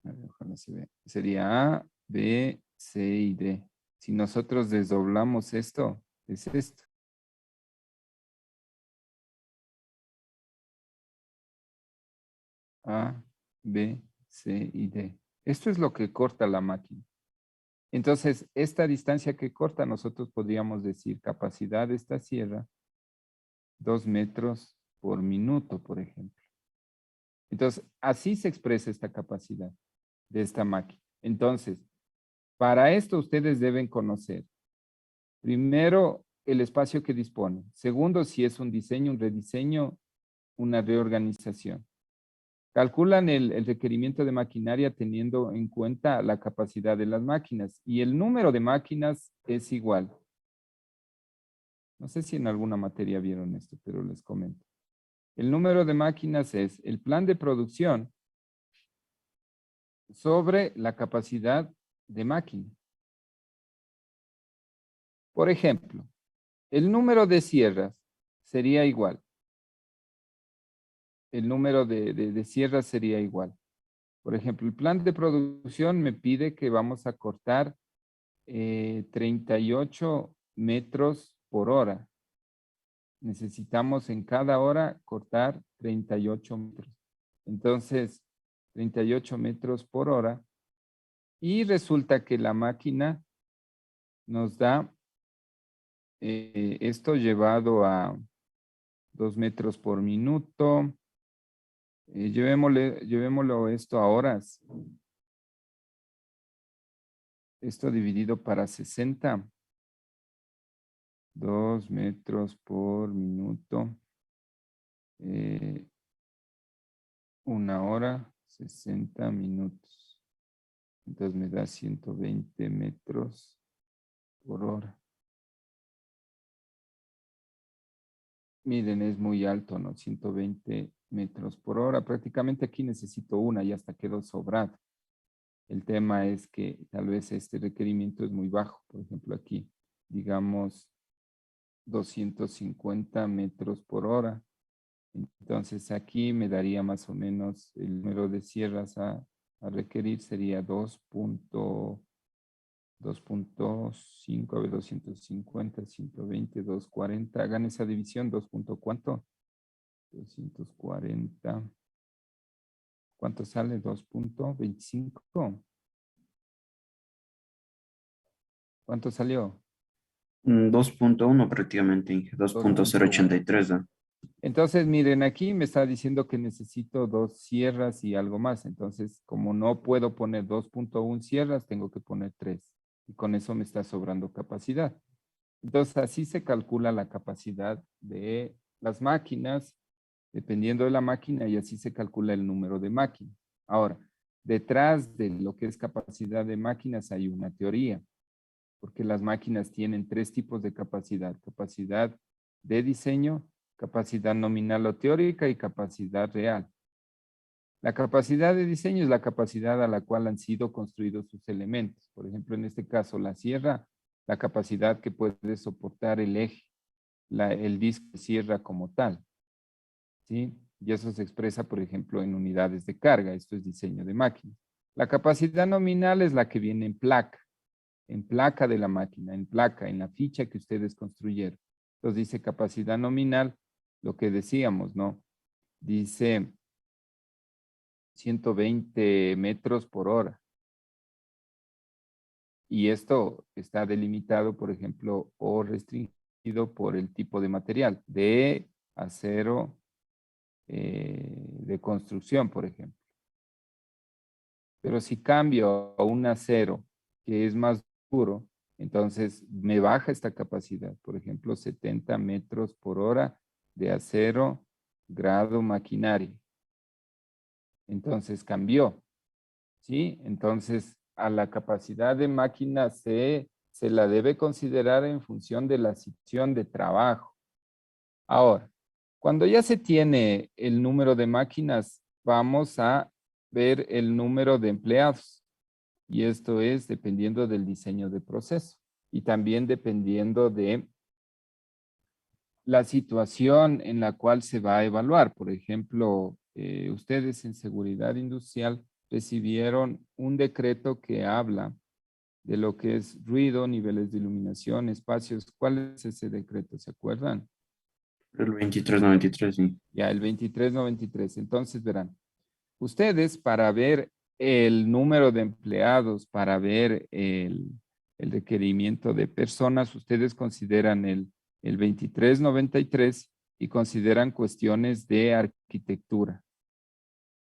B: A ver, ojalá se vea. Sería A, B, C y D. Si nosotros desdoblamos esto, es esto. A, B, C y D. Esto es lo que corta la máquina. Entonces, esta distancia que corta, nosotros podríamos decir capacidad de esta sierra, 2 metros por minuto, por ejemplo. Entonces, así se expresa esta capacidad de esta máquina. Entonces, para esto ustedes deben conocer, primero, el espacio que dispone. Segundo, si es un diseño, un rediseño, una reorganización. Calculan el requerimiento de maquinaria teniendo en cuenta la capacidad de las máquinas y el número de máquinas es igual. No sé si en alguna materia vieron esto, pero les comento. El número de máquinas es el plan de producción sobre la capacidad de máquina. Por ejemplo, el número de sierras sería igual. El número de sierras sería igual. Por ejemplo, el plan de producción me pide que vamos a cortar 38 metros por hora. Necesitamos en cada hora cortar 38 metros. Entonces, 38 metros por hora. Y resulta que la máquina nos da esto llevado a 2 metros por minuto. Llevémoslo esto a horas. Esto dividido para 60. 2 metros por minuto. 1 hora, 60 minutos. Entonces me da 120 metros por hora. Miren, es muy alto, ¿no? 120 metros por hora. Prácticamente aquí necesito una y hasta quedó sobrado. El tema es que tal vez este requerimiento es muy bajo. Por ejemplo, aquí, digamos, 250 metros por hora. Entonces aquí me daría más o menos el número de sierras a requerir sería 2.5, a ver, 250, 120, 240. Hagan esa división, 2. ¿Cuánto? 240. ¿Cuánto sale? 2.25. ¿Cuánto salió?
C: 2.1 prácticamente, Inge. 2.083. ¿no?
B: Entonces, miren, aquí me está diciendo que necesito 2 sierras y algo más. Entonces, como no puedo poner 2.1 sierras, tengo que poner 3. Y con eso me está sobrando capacidad. Entonces, así se calcula la capacidad de las máquinas, dependiendo de la máquina, y así se calcula el número de máquinas. Ahora, detrás de lo que es capacidad de máquinas hay una teoría, porque las máquinas tienen 3 tipos de capacidad. Capacidad de diseño, capacidad nominal o teórica y capacidad real. La capacidad de diseño es la capacidad a la cual han sido construidos sus elementos. Por ejemplo, en este caso, la sierra, la capacidad que puede soportar el eje, el disco de sierra como tal. ¿Sí? Y eso se expresa, por ejemplo, en unidades de carga. Esto es diseño de máquina. La capacidad nominal es la que viene en placa de la máquina, en placa, en la ficha que ustedes construyeron. Entonces dice capacidad nominal, lo que decíamos, ¿no? Dice 120 metros por hora. Y esto está delimitado, por ejemplo, o restringido por el tipo de material, de acero de construcción, por ejemplo. Pero si cambio a un acero que es más duro, entonces me baja esta capacidad. Por ejemplo, 70 metros por hora de acero grado maquinaria. Entonces cambió, ¿sí? Entonces a la capacidad de máquina se la debe considerar en función de la situación de trabajo. Ahora, cuando ya se tiene el número de máquinas, vamos a ver el número de empleados. Y esto es dependiendo del diseño de proceso y también dependiendo de la situación en la cual se va a evaluar. Por ejemplo, ustedes en seguridad industrial recibieron un decreto que habla de lo que es ruido, niveles de iluminación, espacios. ¿Cuál es ese decreto? ¿Se acuerdan?
C: El 2393, sí.
B: Ya, el 2393. Entonces verán, ustedes para ver el número de empleados, para ver el requerimiento de personas, ustedes consideran el 2393 y consideran cuestiones de arquitectura.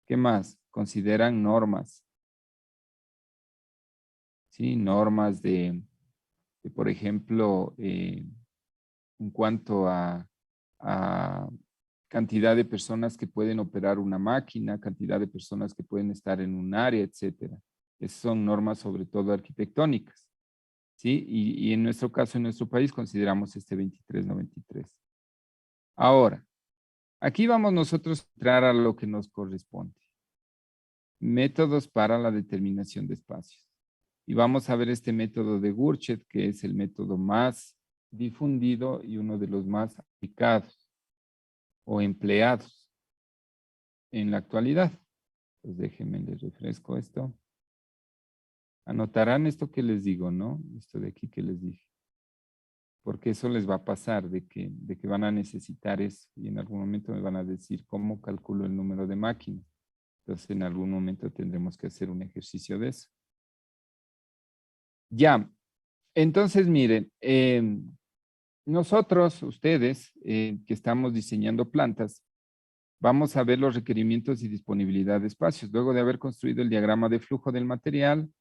B: ¿Qué más? Consideran normas. Sí, normas de por ejemplo, en cuanto a cantidad de personas que pueden operar una máquina, cantidad de personas que pueden estar en un área, etcétera. Esas son normas sobre todo arquitectónicas, ¿sí? Y en nuestro caso, en nuestro país, consideramos este 2393. Ahora, aquí vamos nosotros a entrar a lo que nos corresponde. Métodos para la determinación de espacios. Y vamos a ver este método de Gurchet, que es el método más difundido y uno de los más aplicados. o empleados en la actualidad. Pues déjenme, les refresco esto. Anotarán esto que les digo, ¿no? Esto de aquí que les dije. Porque eso les va a pasar, de que van a necesitar eso. Y en algún momento me van a decir cómo calculo el número de máquinas. Entonces en algún momento tendremos que hacer un ejercicio de eso. Ya, entonces miren, nosotros, ustedes, que estamos diseñando plantas, vamos a ver los requerimientos y disponibilidad de espacios. Luego de haber construido el diagrama de flujo del material,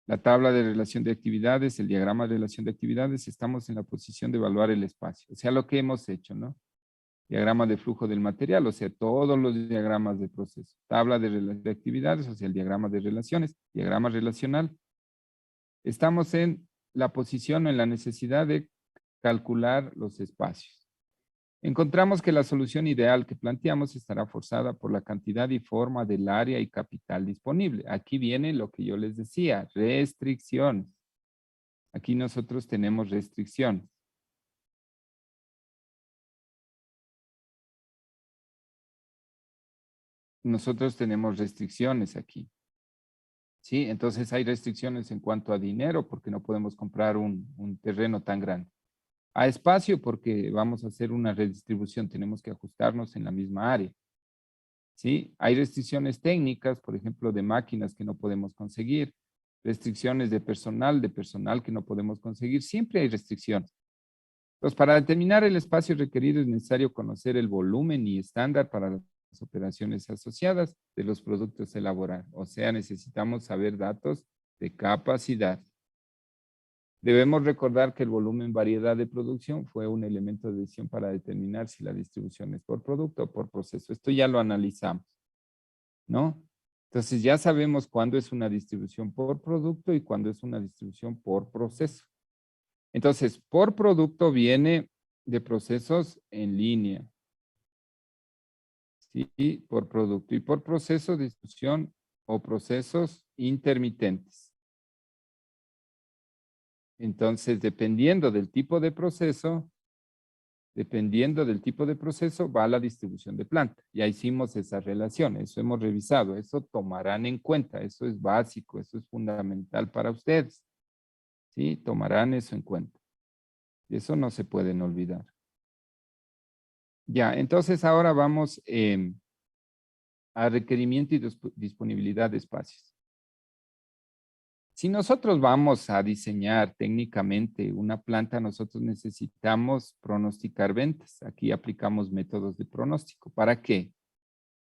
B: la tabla de relación de actividades, el diagrama de relación de actividades, estamos en la posición de evaluar el espacio. O sea, lo que hemos hecho, ¿no? Diagrama de flujo del material, o sea, todos los diagramas de proceso. Tabla de relación de actividades, o sea, el diagrama de relaciones, diagrama relacional. Estamos en la posición o en la necesidad de calcular los espacios. Encontramos que la solución ideal que planteamos estará forzada por la cantidad y forma del área y capital disponible. Aquí viene lo que yo les decía, restricciones. Aquí nosotros tenemos restricciones. Nosotros tenemos restricciones aquí. ¿Sí? Entonces hay restricciones en cuanto a dinero porque no podemos comprar un terreno tan grande. A espacio porque vamos a hacer una redistribución, tenemos que ajustarnos en la misma área. ¿Sí? Hay restricciones técnicas, por ejemplo, de máquinas que no podemos conseguir, restricciones de personal que no podemos conseguir, siempre hay restricciones. Entonces, para determinar el espacio requerido es necesario conocer el volumen y estándar para las operaciones asociadas de los productos a elaborar. O sea, necesitamos saber datos de capacidad. Debemos recordar que el volumen variedad de producción fue un elemento de decisión para determinar si la distribución es por producto o por proceso. Esto ya lo analizamos, ¿no? Entonces ya sabemos cuándo es una distribución por producto y cuándo es una distribución por proceso. Entonces, por producto viene de procesos en línea. Sí, por producto. Y por proceso, distribución o procesos intermitentes. Entonces, dependiendo del tipo de proceso, va la distribución de planta. Ya hicimos esa relación, eso hemos revisado, eso tomarán en cuenta, eso es básico, eso es fundamental para ustedes. ¿Sí? Tomarán eso en cuenta. Eso no se pueden olvidar. Ya, entonces ahora vamos a requerimiento y disponibilidad de espacios. Si nosotros vamos a diseñar técnicamente una planta, nosotros necesitamos pronosticar ventas. Aquí aplicamos métodos de pronóstico. ¿Para qué?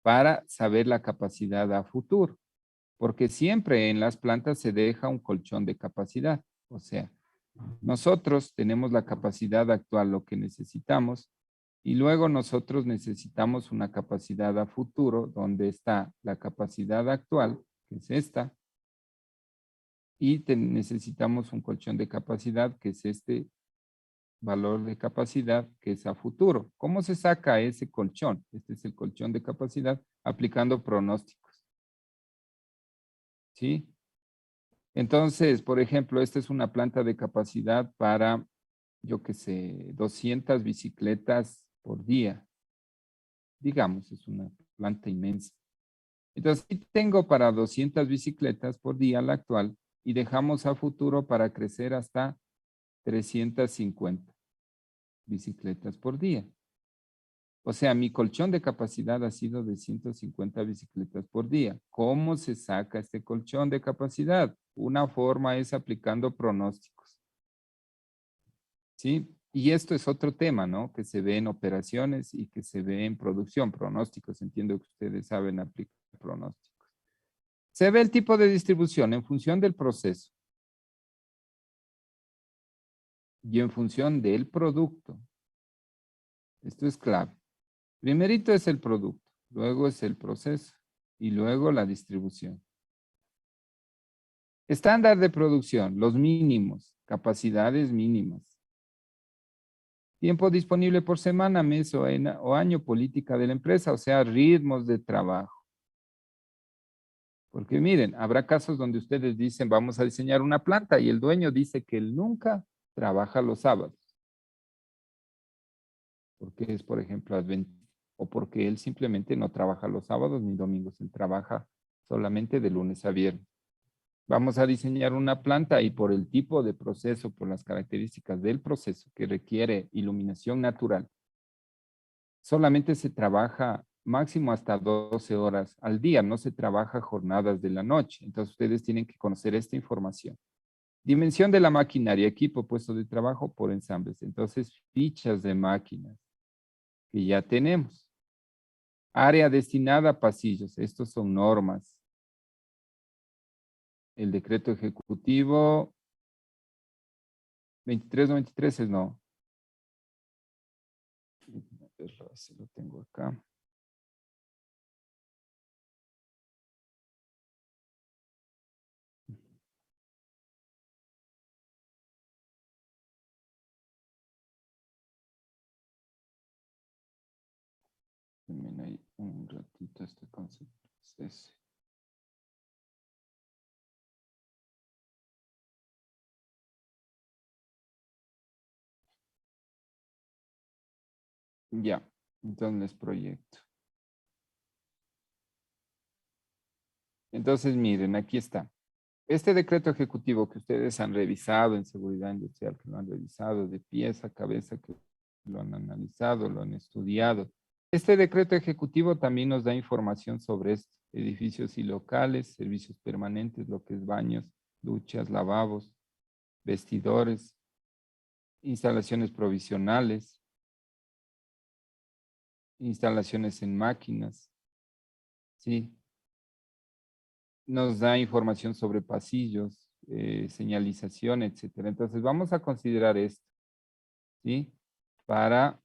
B: Para saber la capacidad a futuro. Porque siempre en las plantas se deja un colchón de capacidad. O sea, nosotros tenemos la capacidad actual, lo que necesitamos, y luego nosotros necesitamos una capacidad a futuro donde está la capacidad actual, que es esta, y necesitamos un colchón de capacidad, que es este valor de capacidad, que es a futuro. ¿Cómo se saca ese colchón? Este es el colchón de capacidad aplicando pronósticos. ¿Sí? Entonces, por ejemplo, esta es una planta de capacidad para, yo qué sé, 200 bicicletas por día. Digamos, es una planta inmensa. Entonces, aquí tengo para 200 bicicletas por día la actual y dejamos a futuro para crecer hasta 350 bicicletas por día. O sea, mi colchón de capacidad ha sido de 150 bicicletas por día. ¿Cómo se saca este colchón de capacidad? Una forma es aplicando pronósticos. ¿Sí? Y esto es otro tema, ¿no? Que se ve en operaciones y que se ve en producción. Pronósticos, entiendo que ustedes saben aplicar pronósticos. Se ve el tipo de distribución en función del proceso y en función del producto. Esto es clave. Primerito es el producto, luego es el proceso y luego la distribución. Estándar de producción, los mínimos, capacidades mínimas. Tiempo disponible por semana, mes o año, política de la empresa, o sea, ritmos de trabajo. Porque miren, habrá casos donde ustedes dicen, vamos a diseñar una planta y el dueño dice que él nunca trabaja los sábados. Porque es, por ejemplo, o porque él simplemente no trabaja los sábados ni domingos, él trabaja solamente de lunes a viernes. Vamos a diseñar una planta y por el tipo de proceso, por las características del proceso que requiere iluminación natural, solamente se trabaja máximo hasta 12 horas al día, no se trabaja jornadas de la noche. Entonces ustedes tienen que conocer esta información. Dimensión de la maquinaria, equipo, puesto de trabajo por ensambles. Entonces, fichas de máquinas que ya tenemos. Área destinada a pasillos. Estos son normas. El decreto ejecutivo 2393 es no. Se lo tengo acá. También hay un ratito este concepto. Es ese. Ya, entonces proyecto. Entonces miren, aquí está. Este decreto ejecutivo que ustedes han revisado en seguridad industrial, que lo han revisado de pies a cabeza, que lo han analizado, lo han estudiado. Este decreto ejecutivo también nos da información sobre esto, edificios y locales, servicios permanentes, lo que es baños, duchas, lavabos, vestidores, instalaciones provisionales, instalaciones en máquinas, ¿sí? Nos da información sobre pasillos, señalización, etcétera. Entonces vamos a considerar esto, ¿sí? Para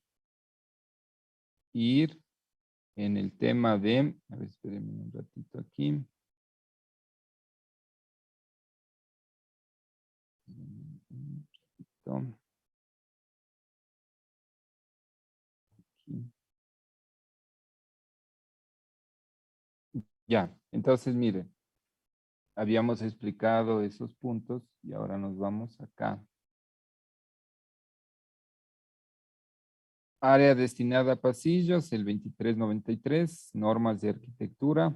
B: ir en el tema de, a ver, espérenme un ratito aquí. Aquí. Ya, entonces miren, habíamos explicado esos puntos y ahora nos vamos acá. Área destinada a pasillos, el 2393, normas de arquitectura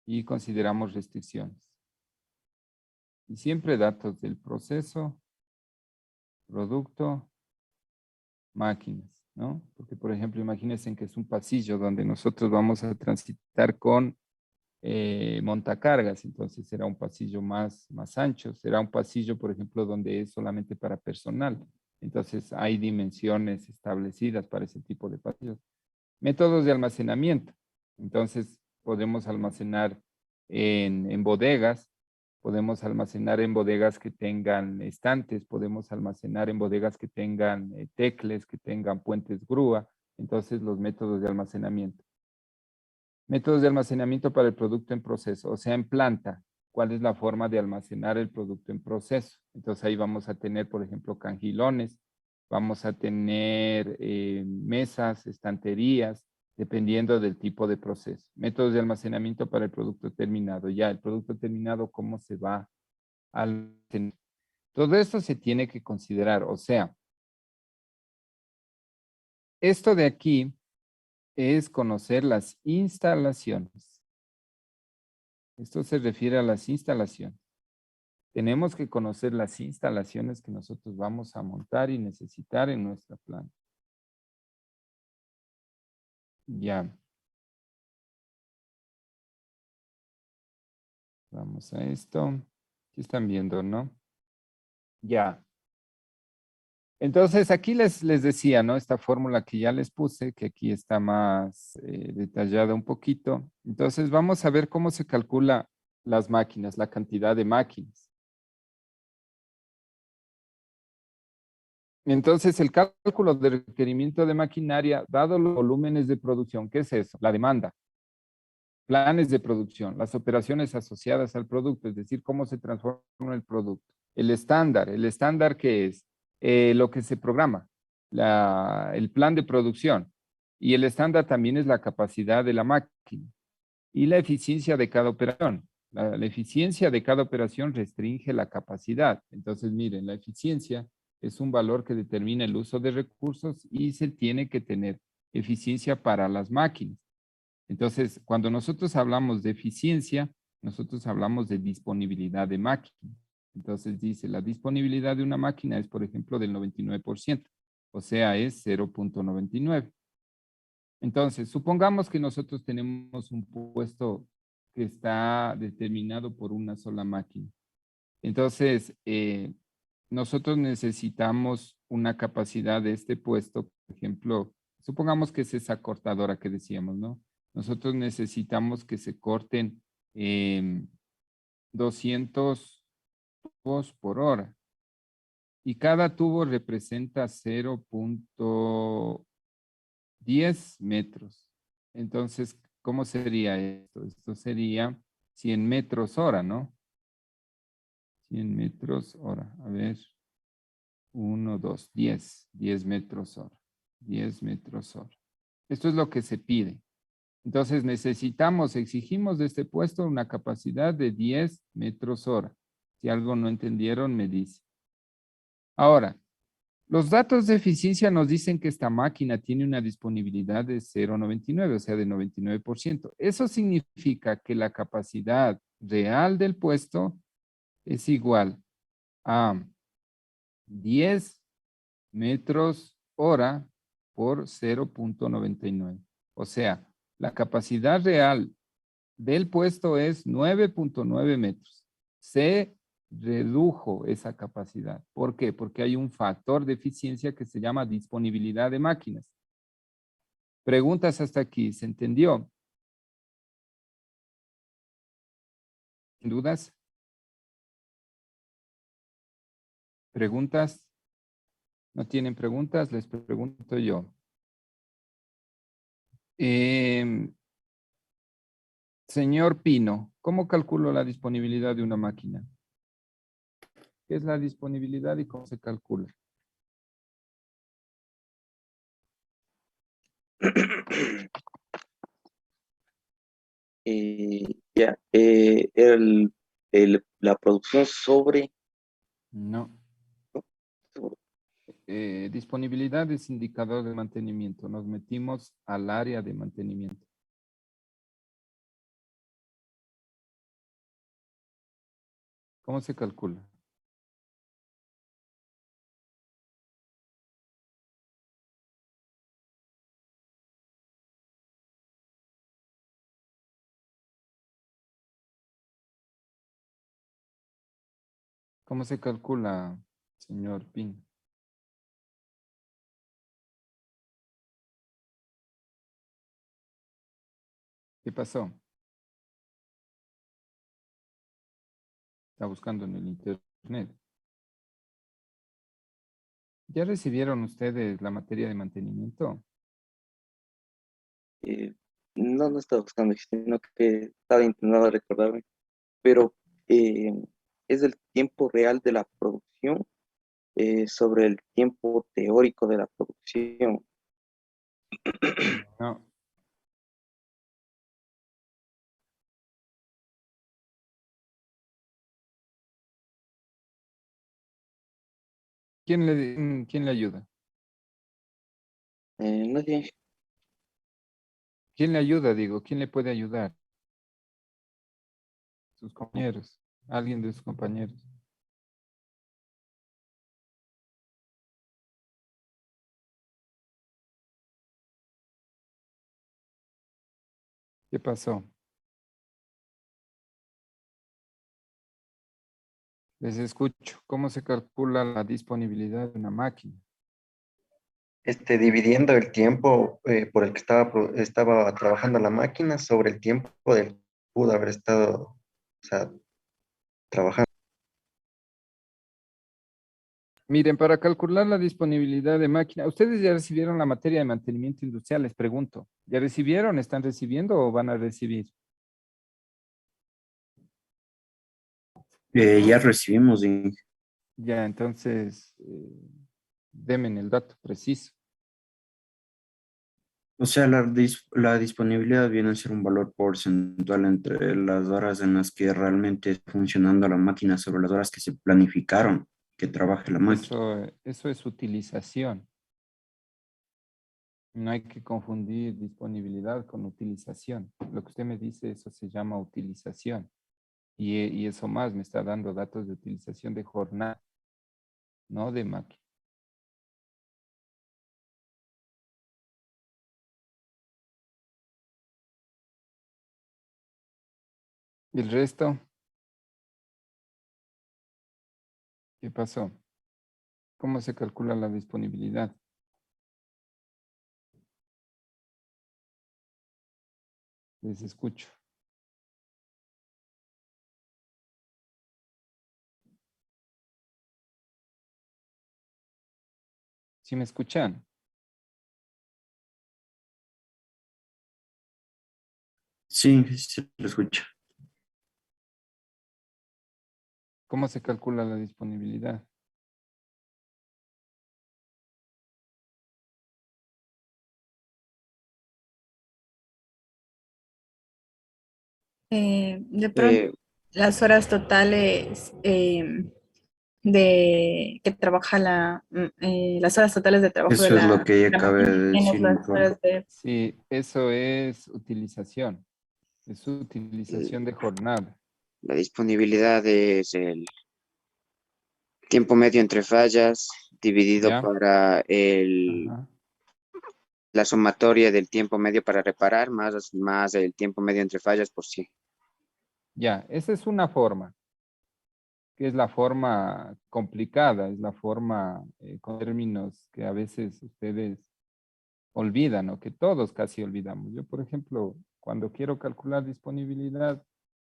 B: y consideramos restricciones. Y siempre datos del proceso, producto, máquinas, ¿no? Porque, por ejemplo, imagínense que es un pasillo donde nosotros vamos a transitar con montacargas, entonces será un pasillo más ancho, será un pasillo, por ejemplo, donde es solamente para personal. Entonces hay dimensiones establecidas para ese tipo de pasillos. Métodos de almacenamiento. Entonces podemos almacenar en bodegas, podemos almacenar en bodegas que tengan estantes, podemos almacenar en bodegas que tengan tecles, que tengan puentes grúa. Entonces los métodos de almacenamiento. Métodos de almacenamiento para el producto en proceso, o sea, en planta. ¿Cuál es la forma de almacenar el producto en proceso? Entonces ahí vamos a tener, por ejemplo, cangilones, vamos a tener mesas, estanterías, dependiendo del tipo de proceso. Métodos de almacenamiento para el producto terminado. Ya, el producto terminado, ¿cómo se va a almacenar? Todo esto se tiene que considerar, o sea, esto de aquí es conocer las instalaciones. Esto se refiere a las instalaciones. Tenemos que conocer las instalaciones que nosotros vamos a montar y necesitar en nuestra planta. Ya. Vamos a esto. ¿Qué están viendo, no? Ya. Entonces, aquí les decía, ¿no? Esta fórmula que ya les puse, que aquí está más detallada un poquito. Entonces, vamos a ver cómo se calcula las máquinas, la cantidad de máquinas. Entonces, el cálculo de requerimiento de maquinaria, dado los volúmenes de producción, ¿qué es eso? La demanda. Planes de producción, las operaciones asociadas al producto, es decir, cómo se transforma el producto. El estándar ¿qué es? Lo que se programa, el plan de producción. Y el estándar también es la capacidad de la máquina y la eficiencia de cada operación. La eficiencia de cada operación restringe la capacidad. Entonces, miren, la eficiencia es un valor que determina el uso de recursos y se tiene que tener eficiencia para las máquinas. Entonces, cuando nosotros hablamos de eficiencia, nosotros hablamos de disponibilidad de máquina. Entonces dice, la disponibilidad de una máquina es, por ejemplo, del 99%, o sea, es 0.99. Entonces, supongamos que nosotros tenemos un puesto que está determinado por una sola máquina. Entonces, nosotros necesitamos una capacidad de este puesto, por ejemplo, supongamos que es esa cortadora que decíamos, ¿no? Nosotros necesitamos que se corten 200 tubos por hora. Y cada tubo representa 0.10 metros. Entonces, ¿cómo sería esto? Esto sería 100 metros hora, ¿no? 100 metros hora. A ver. 1, 2, 10. 10 metros hora. 10 metros hora. Esto es lo que se pide. Entonces exigimos de este puesto una capacidad de 10 metros hora. Si algo no entendieron, me dice. Ahora, los datos de eficiencia nos dicen que esta máquina tiene una disponibilidad de 0.99, o sea, de 99%. Eso significa que la capacidad real del puesto es igual a 10 metros hora por 0.99. O sea, la capacidad real del puesto es 9.9 metros. Se redujo esa capacidad. ¿Por qué? Porque hay un factor de eficiencia que se llama disponibilidad de máquinas. Preguntas hasta aquí, ¿se entendió? ¿Dudas? ¿Preguntas? ¿No tienen preguntas? Les pregunto yo. Señor Pino, ¿cómo calculo la disponibilidad de una máquina? ¿Qué es la disponibilidad y cómo se calcula?
F: Ya, la producción sobre,
B: No.
F: sobre-
B: Disponibilidad es indicador de mantenimiento. Nos metimos al área de mantenimiento. ¿Cómo se calcula? ¿Cómo se calcula, señor Pino? ¿Qué pasó? Está buscando en el internet. ¿Ya recibieron ustedes la materia de mantenimiento?
F: eh, no estaba buscando, sino que estaba intentando recordarme, pero eh, es el tiempo real de la producción sobre el tiempo teórico de la producción.
B: No. ¿Quién le ayuda?
F: No sé,
B: ¿Quién le ayuda, digo? ¿Quién le puede ayudar? Sus compañeros. Alguien de sus compañeros. ¿Qué pasó? Les escucho. ¿Cómo se calcula la disponibilidad de una máquina?
G: Dividiendo el tiempo por el que estaba trabajando la máquina sobre el tiempo del que pudo haber estado, o sea, trabajando.
B: Miren, para calcular la disponibilidad de máquina, ¿ustedes ya recibieron la materia de mantenimiento industrial? Les pregunto. ¿Ya recibieron? ¿Están recibiendo o van a recibir?
C: Ya recibimos, y
B: Ya, entonces, denme el dato preciso.
C: o sea, la disponibilidad viene a ser un valor porcentual entre las horas en las que realmente está funcionando la máquina sobre las horas que se planificaron que trabaje la máquina.
B: Eso es utilización. No hay que confundir disponibilidad con utilización. Lo que usted me dice, eso se llama utilización. Y eso más me está dando datos de utilización de jornada, no de máquina. ¿Y el resto? ¿Qué pasó? ¿Cómo se calcula la disponibilidad? Les escucho. ¿Sí me escuchan?
C: Sí, se lo escucha.
B: ¿Cómo se calcula la disponibilidad?
H: De pronto,
A: Eh,
H: las horas totales de que trabaja las horas totales de trabajo de
C: Eso es lo que ella
H: la
C: acaba
H: máquina
C: de
H: menos
C: decir,
H: las
C: Nicole.
H: horas de...
B: Sí, eso es utilización. Es utilización de jornada.
A: la disponibilidad es el tiempo medio entre fallas dividido
B: ¿Ya?
A: para
B: Ajá.
A: la sumatoria del tiempo medio para reparar más el tiempo medio entre fallas por sí.
B: Ya, esa es una forma, que es la forma complicada, es la forma con términos que a veces ustedes olvidan o que todos casi olvidamos. Yo, por ejemplo, cuando quiero calcular disponibilidad,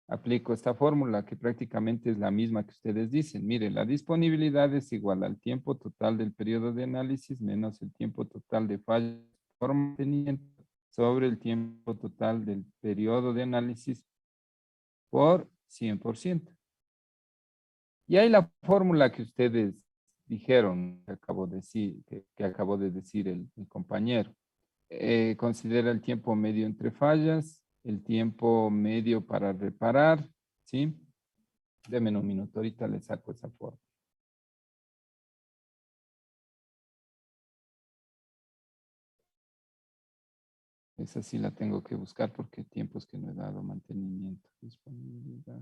B: aplico esta fórmula que prácticamente es la misma que ustedes dicen. Miren, la disponibilidad es igual al tiempo total del periodo de análisis menos el tiempo total de fallas por mantenimiento sobre el tiempo total del periodo de análisis por 100%. Y hay la fórmula que ustedes dijeron, que acabó de decir el compañero. Considera el tiempo medio entre fallas, el tiempo medio para reparar, ¿sí? Deme un minuto, ahorita le saco esa forma. Esa sí la tengo que buscar porque tiempos que no he dado mantenimiento, disponibilidad.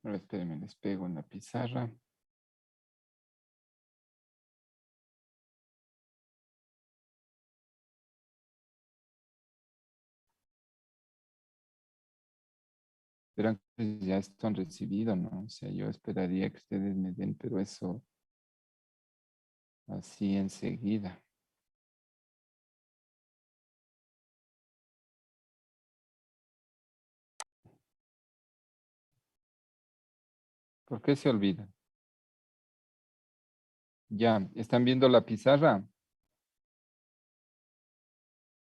B: Ahora espérenme, les pego en la pizarra. Pero ya esto han recibido, ¿no? O sea, yo esperaría que ustedes me den, pero eso así enseguida. ¿Por qué se olvida? Ya, ¿están viendo la pizarra?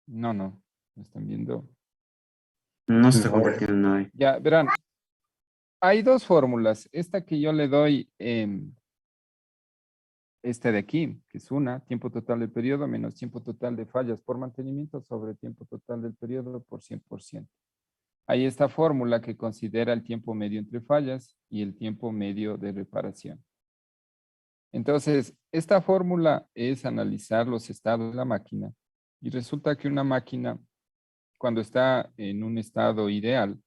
B: No están viendo.
C: No se está
G: No.
C: compartiendo ahí.
B: Ya, verán, hay dos fórmulas. Esta que yo le doy, esta de aquí, que es una, tiempo total del periodo menos tiempo total de fallas por mantenimiento sobre tiempo total del periodo por 100%. Hay esta fórmula que considera el tiempo medio entre fallas y el tiempo medio de reparación. Entonces, esta fórmula es analizar los estados de la máquina y resulta que una máquina, cuando está en un estado ideal,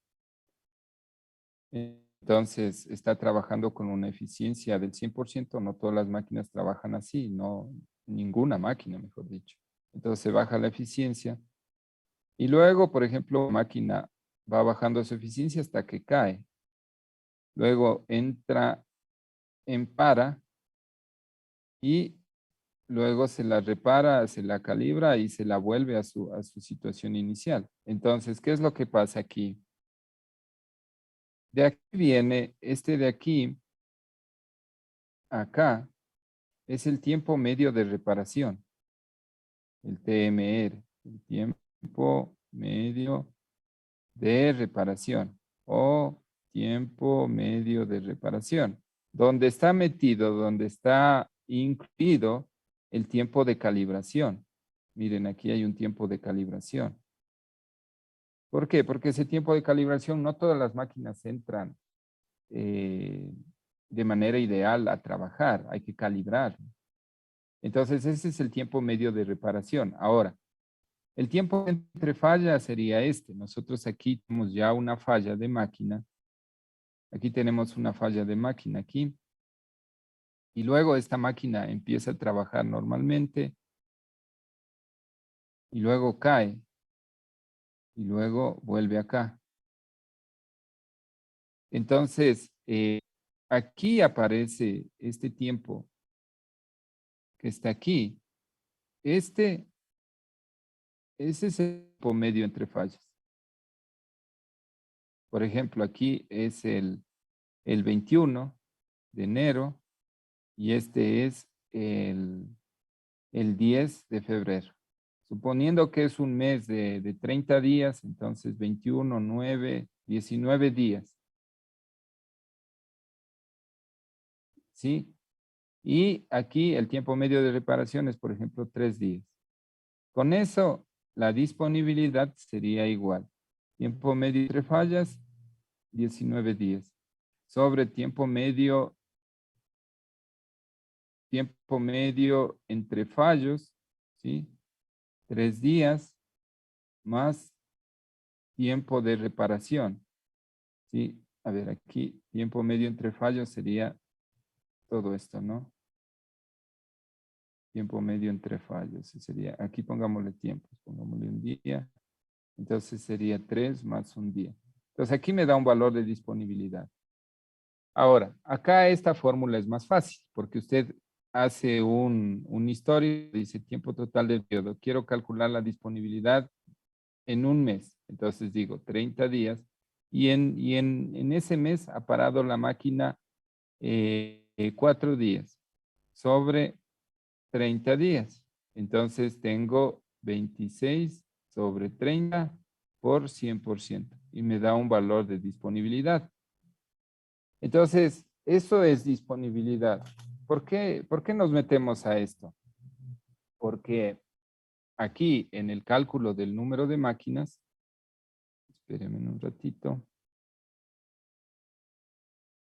B: entonces está trabajando con una eficiencia del 100%. No todas las máquinas trabajan así, no ninguna máquina, mejor dicho. Entonces se baja la eficiencia y luego, por ejemplo, la máquina va bajando su eficiencia hasta que cae. Luego entra en para y luego se la repara, se la calibra y se la vuelve a su situación inicial. Entonces, ¿qué es lo que pasa aquí? De aquí viene, este de aquí, acá, es el tiempo medio de reparación. El TMR, el tiempo medio de reparación o tiempo medio de reparación. Donde está metido, donde está incluido el tiempo de calibración. Miren, aquí hay un tiempo de calibración. ¿Por qué? Porque ese tiempo de calibración, no todas las máquinas entran de manera ideal a trabajar. Hay que calibrar. Entonces, ese es el tiempo medio de reparación. Ahora, el tiempo entre fallas sería este. Nosotros aquí tenemos ya una falla de máquina. Aquí tenemos una falla de máquina aquí. Y luego esta máquina empieza a trabajar normalmente. Y luego cae. Y luego vuelve acá. Entonces, aquí aparece este tiempo que está aquí. Ese es el tiempo medio entre fallas. Por ejemplo, aquí es el 21 de enero y este es el 10 de febrero. Suponiendo que es un mes de 30 días, entonces 21, 9, 19 días. ¿Sí? Y aquí el tiempo medio de reparación es, por ejemplo, 3 días. Con eso, la disponibilidad sería igual. Tiempo medio entre fallas, 19 días. Sobre tiempo medio entre fallos, ¿sí? 3 días más tiempo de reparación, ¿sí? A ver, aquí tiempo medio entre fallos sería todo esto, ¿no? Tiempo medio entre fallos, sería, aquí pongámosle tiempos, pongámosle un día, entonces sería 3 más un día. Entonces aquí me da un valor de disponibilidad. Ahora, acá esta fórmula es más fácil, porque usted hace un histórico, dice tiempo total del periodo. Quiero calcular la disponibilidad en un mes. Entonces digo 30 días. Y en ese mes ha parado la máquina 4 días sobre 30 días. Entonces tengo 26 sobre 30 por 100%. Y me da un valor de disponibilidad. Entonces, eso es disponibilidad. ¿Por qué nos metemos a esto? Porque aquí en el cálculo del número de máquinas, espérenme un ratito,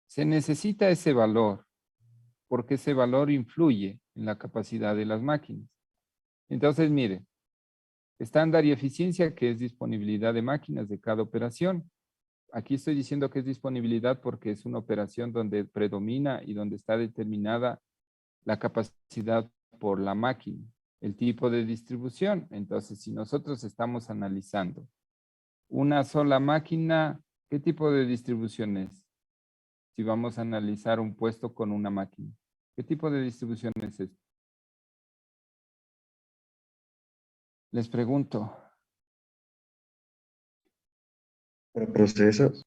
B: se necesita ese valor, porque ese valor influye en la capacidad de las máquinas. Entonces, mire, estándar y eficiencia, que es disponibilidad de máquinas de cada operación. Aquí estoy diciendo que es disponibilidad porque es una operación donde predomina y donde está determinada la capacidad por la máquina. El tipo de distribución. Entonces, si nosotros estamos analizando una sola máquina, ¿qué tipo de distribución es? Si vamos a analizar un puesto con una máquina, ¿qué tipo de distribución es esto? Les pregunto.
G: Para procesos.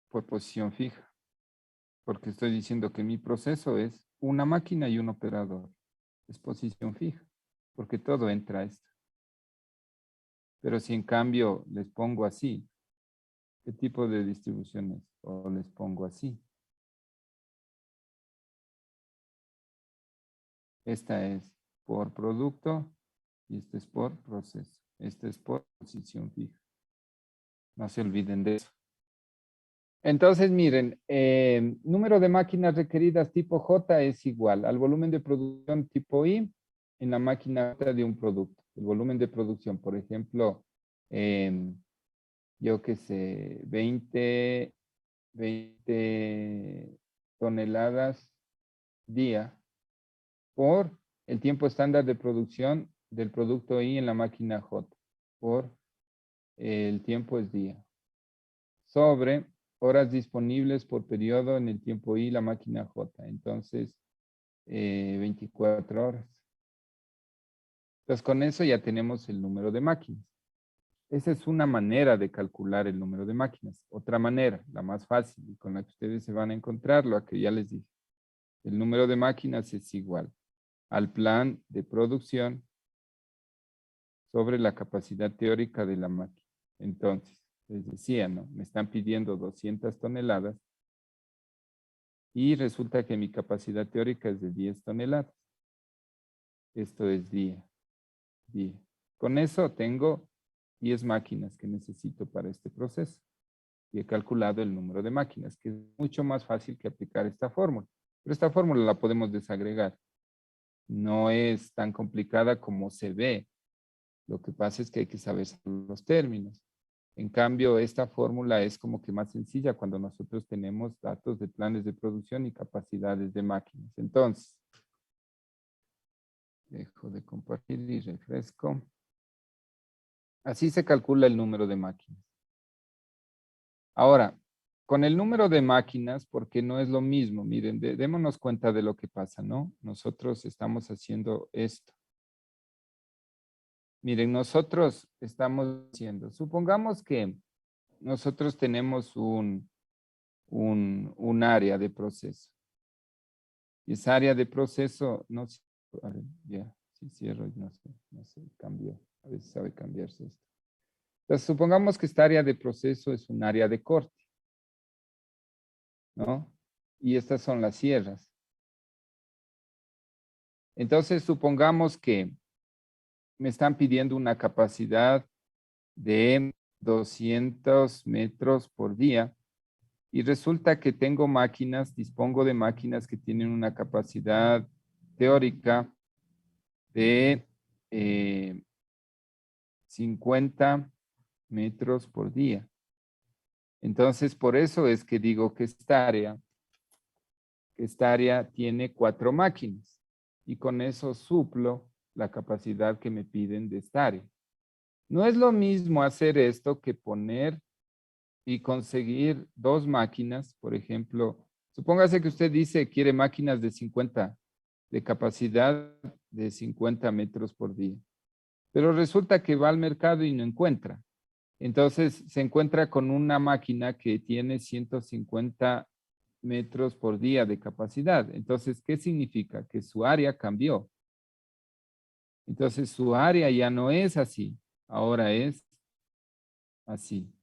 B: Por posición fija. Porque estoy diciendo que mi proceso es una máquina y un operador. Es posición fija. Porque todo entra a esto. Pero si en cambio les pongo así, ¿qué tipo de distribución es? O les pongo así. Esta es por producto y esta es por proceso. Esta es por posición fija. No se olviden de eso. Entonces, miren, número de máquinas requeridas tipo J es igual al volumen de producción tipo I en la máquina de un producto. El volumen de producción, por ejemplo, yo qué sé, 20 toneladas día por el tiempo estándar de producción del producto I en la máquina J, por el tiempo es día, sobre horas disponibles por periodo en el tiempo I la máquina J. Entonces, 24 horas. Entonces, con eso ya tenemos el número de máquinas. Esa es una manera de calcular el número de máquinas. Otra manera, la más fácil y con la que ustedes se van a encontrar, lo que ya les dije. El número de máquinas es igual al plan de producción sobre la capacidad teórica de la máquina. Entonces, les decía, ¿no? Me están pidiendo 200 toneladas y resulta que mi capacidad teórica es de 10 toneladas. Esto es día. Con eso tengo 10 máquinas que necesito para este proceso. Y he calculado el número de máquinas, que es mucho más fácil que aplicar esta fórmula. Pero esta fórmula la podemos desagregar. No es tan complicada como se ve. Lo que pasa es que hay que saber los términos. En cambio, esta fórmula es como que más sencilla cuando nosotros tenemos datos de planes de producción y capacidades de máquinas. Entonces, dejo de compartir y refresco. Así se calcula el número de máquinas. Ahora, con el número de máquinas, porque no es lo mismo, miren, démonos cuenta de lo que pasa, ¿no? Nosotros estamos haciendo esto. Miren, nosotros estamos haciendo, supongamos que nosotros tenemos un área de proceso. Y esa área de proceso, no sé, a ver, ya, si cierro, no sé, cambió. A veces sabe cambiarse esto. Entonces, supongamos que esta área de proceso es un área de corte, ¿no? Y estas son las sierras. Entonces, supongamos que me están pidiendo una capacidad de 200 metros por día y resulta que tengo máquinas, dispongo de máquinas que tienen una capacidad teórica de 50 metros por día. Entonces, por eso es que digo que esta área tiene 4 máquinas y con eso suplo la capacidad que me piden de esta área. No es lo mismo hacer esto que poner y conseguir 2 máquinas, por ejemplo, supóngase que usted dice quiere máquinas de 50, de capacidad de 50 metros por día, pero resulta que va al mercado y no encuentra. Entonces se encuentra con una máquina que tiene 150 metros por día de capacidad. Entonces, ¿qué significa? Que su área cambió. Entonces su área ya no es así, ahora es así,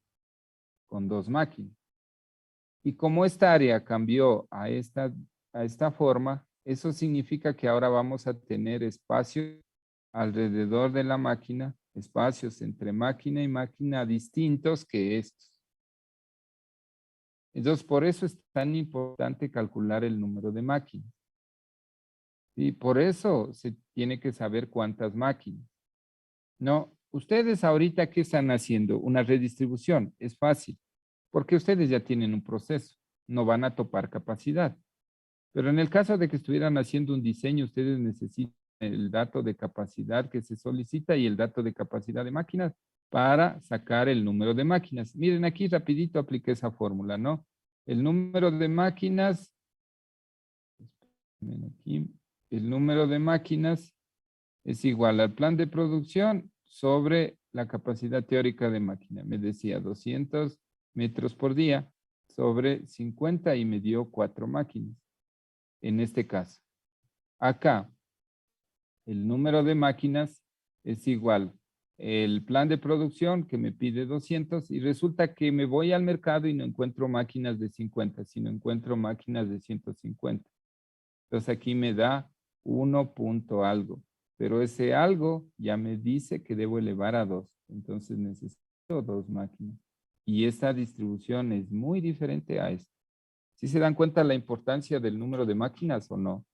B: con 2 máquinas. Y como esta área cambió a esta forma, eso significa que ahora vamos a tener espacios alrededor de la máquina, espacios entre máquina y máquina distintos que estos. Entonces, por eso es tan importante calcular el número de máquinas. Y por eso se tiene que saber cuántas máquinas. No, ustedes ahorita, ¿qué están haciendo? Una redistribución. Es fácil, porque ustedes ya tienen un proceso. No van a topar capacidad. Pero en el caso de que estuvieran haciendo un diseño, ustedes necesitan el dato de capacidad que se solicita y el dato de capacidad de máquinas para sacar el número de máquinas. Miren, aquí rapidito apliqué esa fórmula, ¿no? El número de máquinas, aquí, el número de máquinas es igual al plan de producción sobre la capacidad teórica de máquina. Me decía 200 metros por día sobre 50 y me dio 4 máquinas. En este caso. Acá, el número de máquinas es igual el plan de producción que me pide 200 y resulta que me voy al mercado y no encuentro máquinas de 50, sino encuentro máquinas de 150. Entonces aquí me da 1 punto algo, pero ese algo ya me dice que debo elevar a 2. Entonces necesito 2 máquinas. Y esta distribución es muy diferente a esta. ¿Sí se dan cuenta la importancia del número de máquinas o no?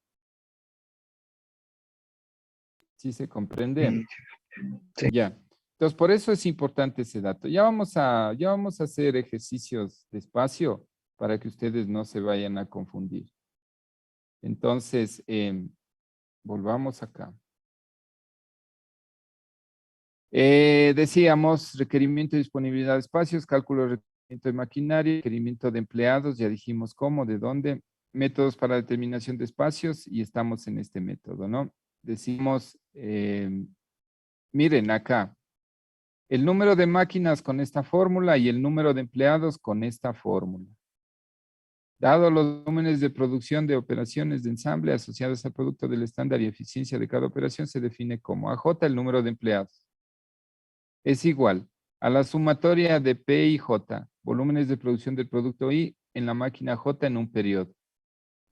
B: ¿Sí se comprende?
G: Sí.
B: Ya. Entonces, por eso es importante ese dato. Ya vamos a hacer ejercicios despacio para que ustedes no se vayan a confundir. Entonces, volvamos acá. Decíamos requerimiento de disponibilidad de espacios, cálculo de requerimiento de maquinaria, requerimiento de empleados, ya dijimos cómo, de dónde, métodos para determinación de espacios y estamos en este método, ¿no? Decimos, miren acá, El número de máquinas con esta fórmula y el número de empleados con esta fórmula. Dado los volúmenes de producción de operaciones de ensamble asociados al producto del estándar y eficiencia de cada operación, se define como AJ el número de empleados. Es igual a la sumatoria de P y J, volúmenes de producción del producto I en la máquina J en un periodo.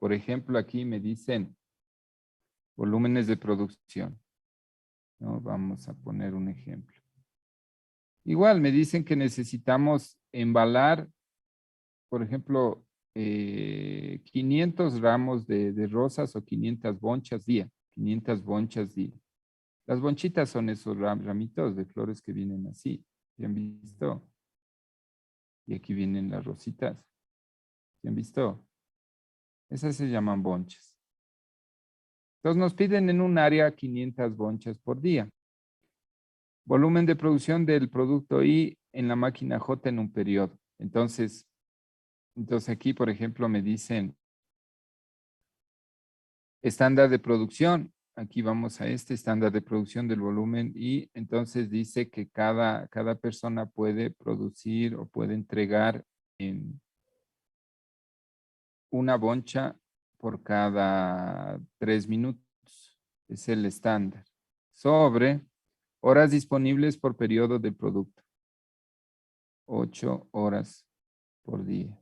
B: Por ejemplo, aquí me dicen volúmenes de producción, ¿no? Vamos a poner un ejemplo. Igual me dicen que necesitamos embalar, por ejemplo, 500 ramos de rosas o 500 bonchas día. 500 bonchas día. Las bonchitas son esos ramitos de flores que vienen así. ¿Ya han visto? Y aquí vienen las rositas. ¿Ya han visto? Esas se llaman bonchas. Entonces nos piden en un área 500 bonchas por día. Volumen de producción del producto I en la máquina J en un periodo. Entonces aquí, por ejemplo, me dicen estándar de producción. Aquí vamos a este estándar de producción del volumen y entonces dice que cada persona puede producir o puede entregar en una boncha por cada 3 minutos. Es el estándar. Sobre horas disponibles por periodo del producto. 8 horas por día.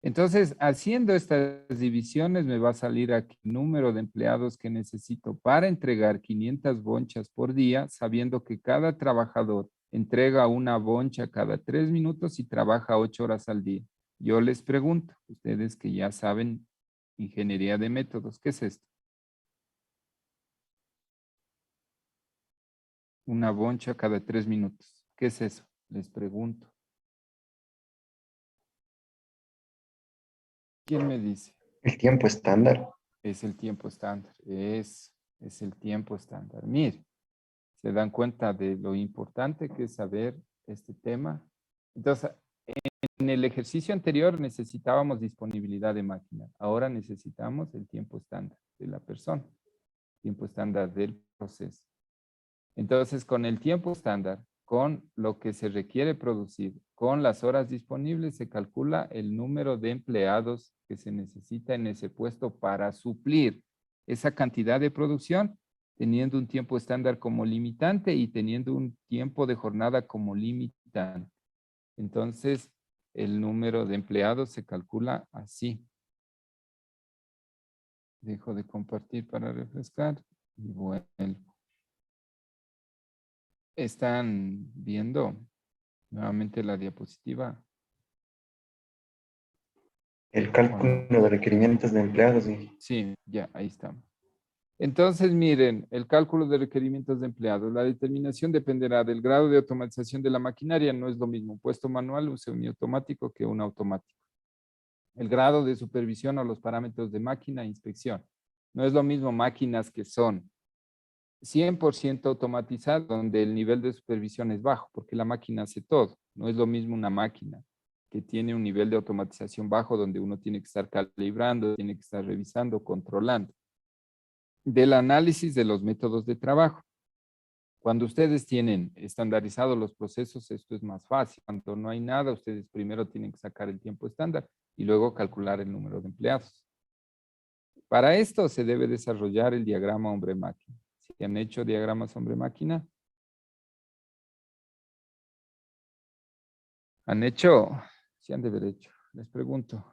B: Entonces, haciendo estas divisiones me va a salir aquí el número de empleados que necesito para entregar 500 bonchas por día, sabiendo que cada trabajador entrega una boncha cada 3 minutos y trabaja 8 horas al día. Yo les pregunto, ustedes que ya saben ingeniería de métodos, ¿qué es esto? Una boncha cada 3 minutos. ¿Qué es eso? Les pregunto. ¿Quién me dice?
G: El tiempo estándar.
B: Es el tiempo estándar. Es el tiempo estándar. Mire, se dan cuenta de lo importante que es saber este tema. Entonces, en el ejercicio anterior necesitábamos disponibilidad de máquina. Ahora necesitamos el tiempo estándar de la persona. Tiempo estándar del proceso. Entonces, con el tiempo estándar, con lo que se requiere producir, con las horas disponibles, se calcula el número de empleados que se necesita en ese puesto para suplir esa cantidad de producción, teniendo un tiempo estándar como limitante y teniendo un tiempo de jornada como limitante. Entonces, el número de empleados se calcula así. Dejo de compartir para refrescar y vuelvo. ¿Están viendo nuevamente la diapositiva?
G: El cálculo de requerimientos de empleados.
B: Sí, ya, ahí estamos. Entonces, miren, el cálculo de requerimientos de empleados. La determinación dependerá del grado de automatización de la maquinaria. No es lo mismo un puesto manual, un semiautomático que un automático. El grado de supervisión o los parámetros de máquina e inspección. No es lo mismo máquinas que son 100% automatizadas, donde el nivel de supervisión es bajo, porque la máquina hace todo. No es lo mismo una máquina que tiene un nivel de automatización bajo, donde uno tiene que estar calibrando, tiene que estar revisando, controlando. Del análisis de los métodos de trabajo. Cuando ustedes tienen estandarizados los procesos, esto es más fácil. Cuando no hay nada, ustedes primero tienen que sacar el tiempo estándar y luego calcular el número de empleados. Para esto se debe desarrollar el diagrama hombre-máquina. ¿Si han hecho diagramas hombre-máquina? ¿Han hecho? Sí han de haber hecho. Les pregunto.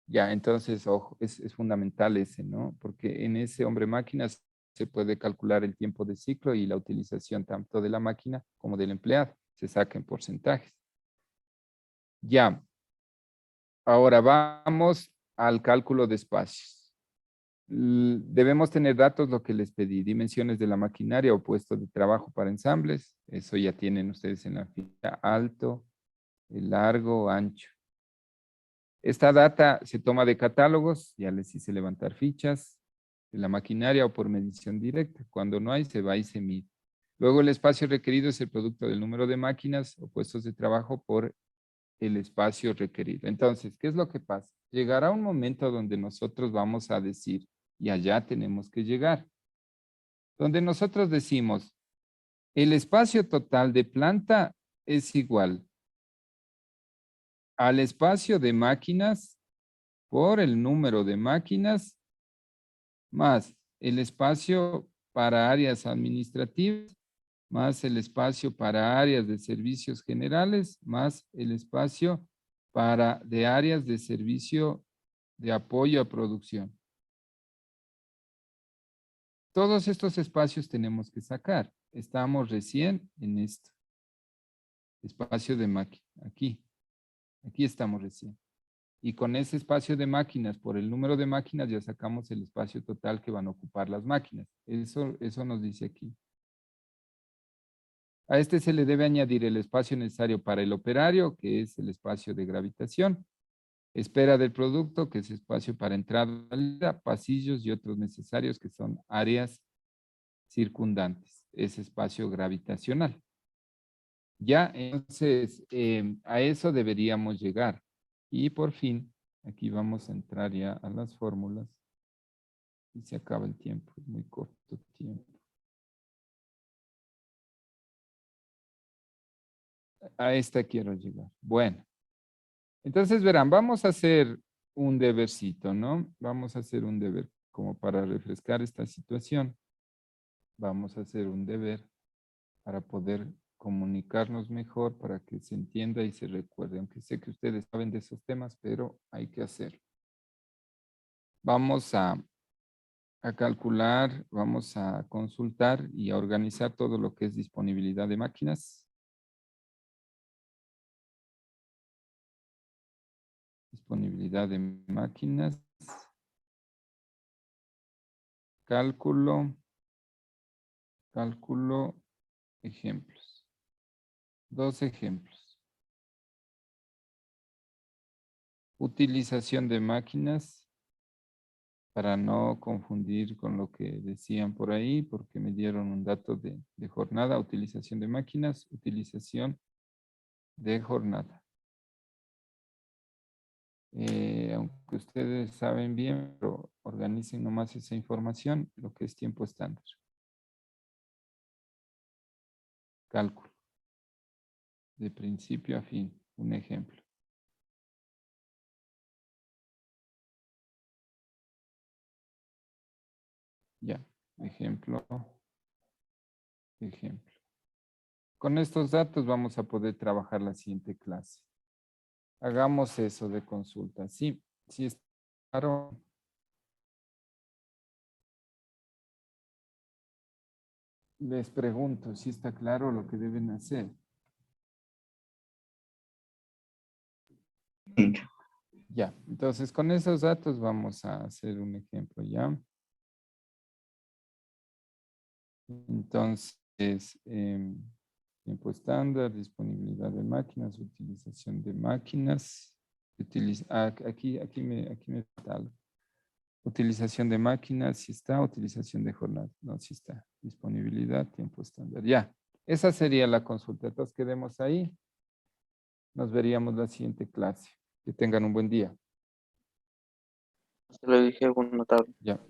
B: Ya, entonces, ojo, es fundamental ese, ¿no? Porque en ese hombre-máquina se puede calcular el tiempo de ciclo y la utilización tanto de la máquina como del empleado. Se saca en porcentajes. Ya. Ahora vamos al cálculo de espacios. Debemos tener datos, lo que les pedí, dimensiones de la maquinaria o puesto de trabajo para ensambles. Eso ya tienen ustedes en la ficha, alto, largo, ancho. Esta data se toma de catálogos, ya les hice levantar fichas de la maquinaria o por medición directa. Cuando no hay, se va y se mide. Luego el espacio requerido es el producto del número de máquinas o puestos de trabajo por el espacio requerido. Entonces, ¿qué es lo que pasa? Llegará un momento donde nosotros vamos a decir, y allá tenemos que llegar. Donde nosotros decimos, El espacio total de planta es igual al espacio de máquinas por el número de máquinas más el espacio para áreas administrativas más el espacio para áreas de servicios generales más el espacio de áreas de servicio de apoyo a producción. Todos estos espacios tenemos que sacar. Estamos recién en esto. Espacio de máquina. Aquí. Aquí estamos recién. Y con ese espacio de máquinas, por el número de máquinas, ya sacamos el espacio total que van a ocupar las máquinas. Eso nos dice aquí. A este se le debe añadir el espacio necesario para el operario, que es el espacio de gravitación. Espera del producto, que es espacio para entrada, salida, pasillos y otros necesarios, que son áreas circundantes. Es espacio gravitacional. Ya, entonces, a eso deberíamos llegar. Y por fin, aquí vamos a entrar ya a las fórmulas. Y se acaba el tiempo, es muy corto el tiempo. A esta quiero llegar. Bueno, entonces verán, vamos a hacer un debercito, ¿no? Vamos a hacer un deber como para refrescar esta situación. Vamos a hacer un deber para poder comunicarnos mejor, para que se entienda y se recuerde, aunque sé que ustedes saben de esos temas, pero hay que hacerlo. Vamos a calcular, vamos a consultar y a organizar todo lo que es disponibilidad de máquinas. Disponibilidad de máquinas. Cálculo, ejemplos. 2 ejemplos. Utilización de máquinas, para no confundir con lo que decían por ahí, porque me dieron un dato de jornada. Utilización de máquinas, utilización de jornada. Aunque ustedes saben bien, pero organicen nomás esa información, lo que es tiempo estándar. Cálculo. De principio a fin, un ejemplo. Ya, ejemplo. Con estos datos vamos a poder trabajar la siguiente clase. Hagamos eso de consulta. Sí, sí está claro. Les pregunto si está claro lo que deben hacer. Ya, entonces con esos datos vamos a hacer un ejemplo ya. Entonces, tiempo estándar, disponibilidad de máquinas, utilización de máquinas. Aquí me falta algo. Utilización de máquinas, sí está. Utilización de jornada, no, sí está. Disponibilidad, tiempo estándar. Ya, esa sería la consulta. Entonces, quedemos ahí. Nos veríamos la siguiente clase. Que tengan un buen día.
F: Se lo dije, buena tarde.
B: Ya.